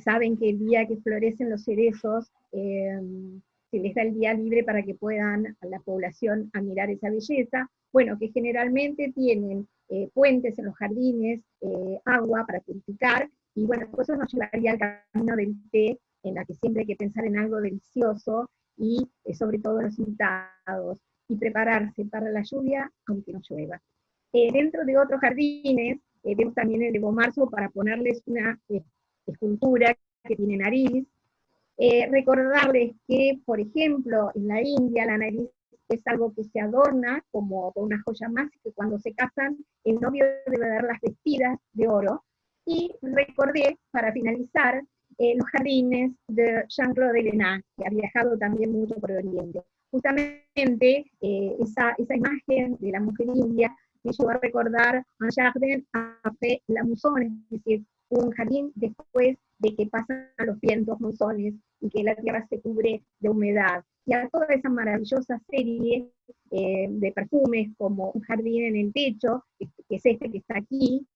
saben que el día que florecen los cerezos, se les da el día libre para que puedan a la población admirar esa belleza. Bueno, que generalmente tienen puentes en los jardines, agua para purificar, y bueno, eso nos llevaría al camino del té, en la que siempre hay que pensar en algo delicioso, y sobre todo los invitados, y prepararse para la lluvia, aunque no llueva. Dentro de otros jardines, vemos también el Evo Marzo para ponerles una escultura que tiene nariz. Recordarles que, por ejemplo, en la India la nariz es algo que se adorna como con una joya más, que cuando se casan el novio debe dar las vestidas de oro. Y recordé, para finalizar, los jardines de Jean-Claude Ellena, que ha viajado también mucho por Oriente. Justamente esa imagen de la mujer india me llevó a recordar un jardin après la mousson, es decir, un jardín después de que pasan los vientos monzones y que la tierra se cubre de humedad. Y a toda esa maravillosa serie de perfumes, como Un jardín en el techo, que es este que está aquí,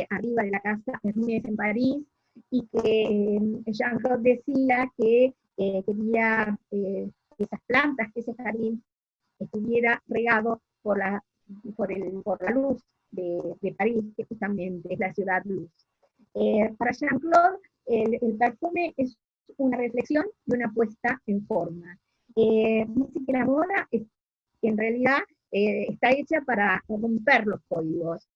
arriba de la casa Hermès en París, y que Jean-Claude decía que quería esas plantas, que ese jardín estuviera regado por la luz de París, que justamente es la ciudad luz. Para Jean-Claude, el perfume es una reflexión y una puesta en forma. Dice que la moda en realidad está hecha para romper los códigos,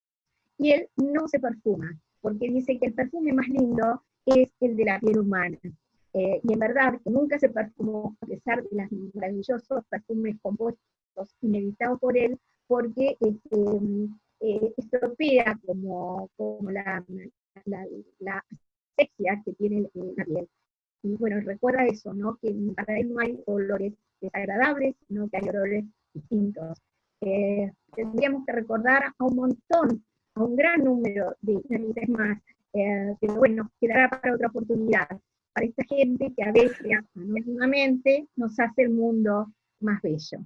y él no se perfuma, porque dice que el perfume más lindo es el de la piel humana. Y en verdad, que nunca se perfumó, a pesar de los maravillosos perfumes compuestos ineditados por él, porque estropea como la asepsia que tiene la piel. Y bueno, recuerda eso, ¿no? Que para él no hay olores desagradables, sino que hay olores distintos. Tendríamos que recordar a un montón, a un gran número de narices más, pero bueno, quedará para otra oportunidad, para esta gente que a veces, anónimamente, nos hace el mundo más bello.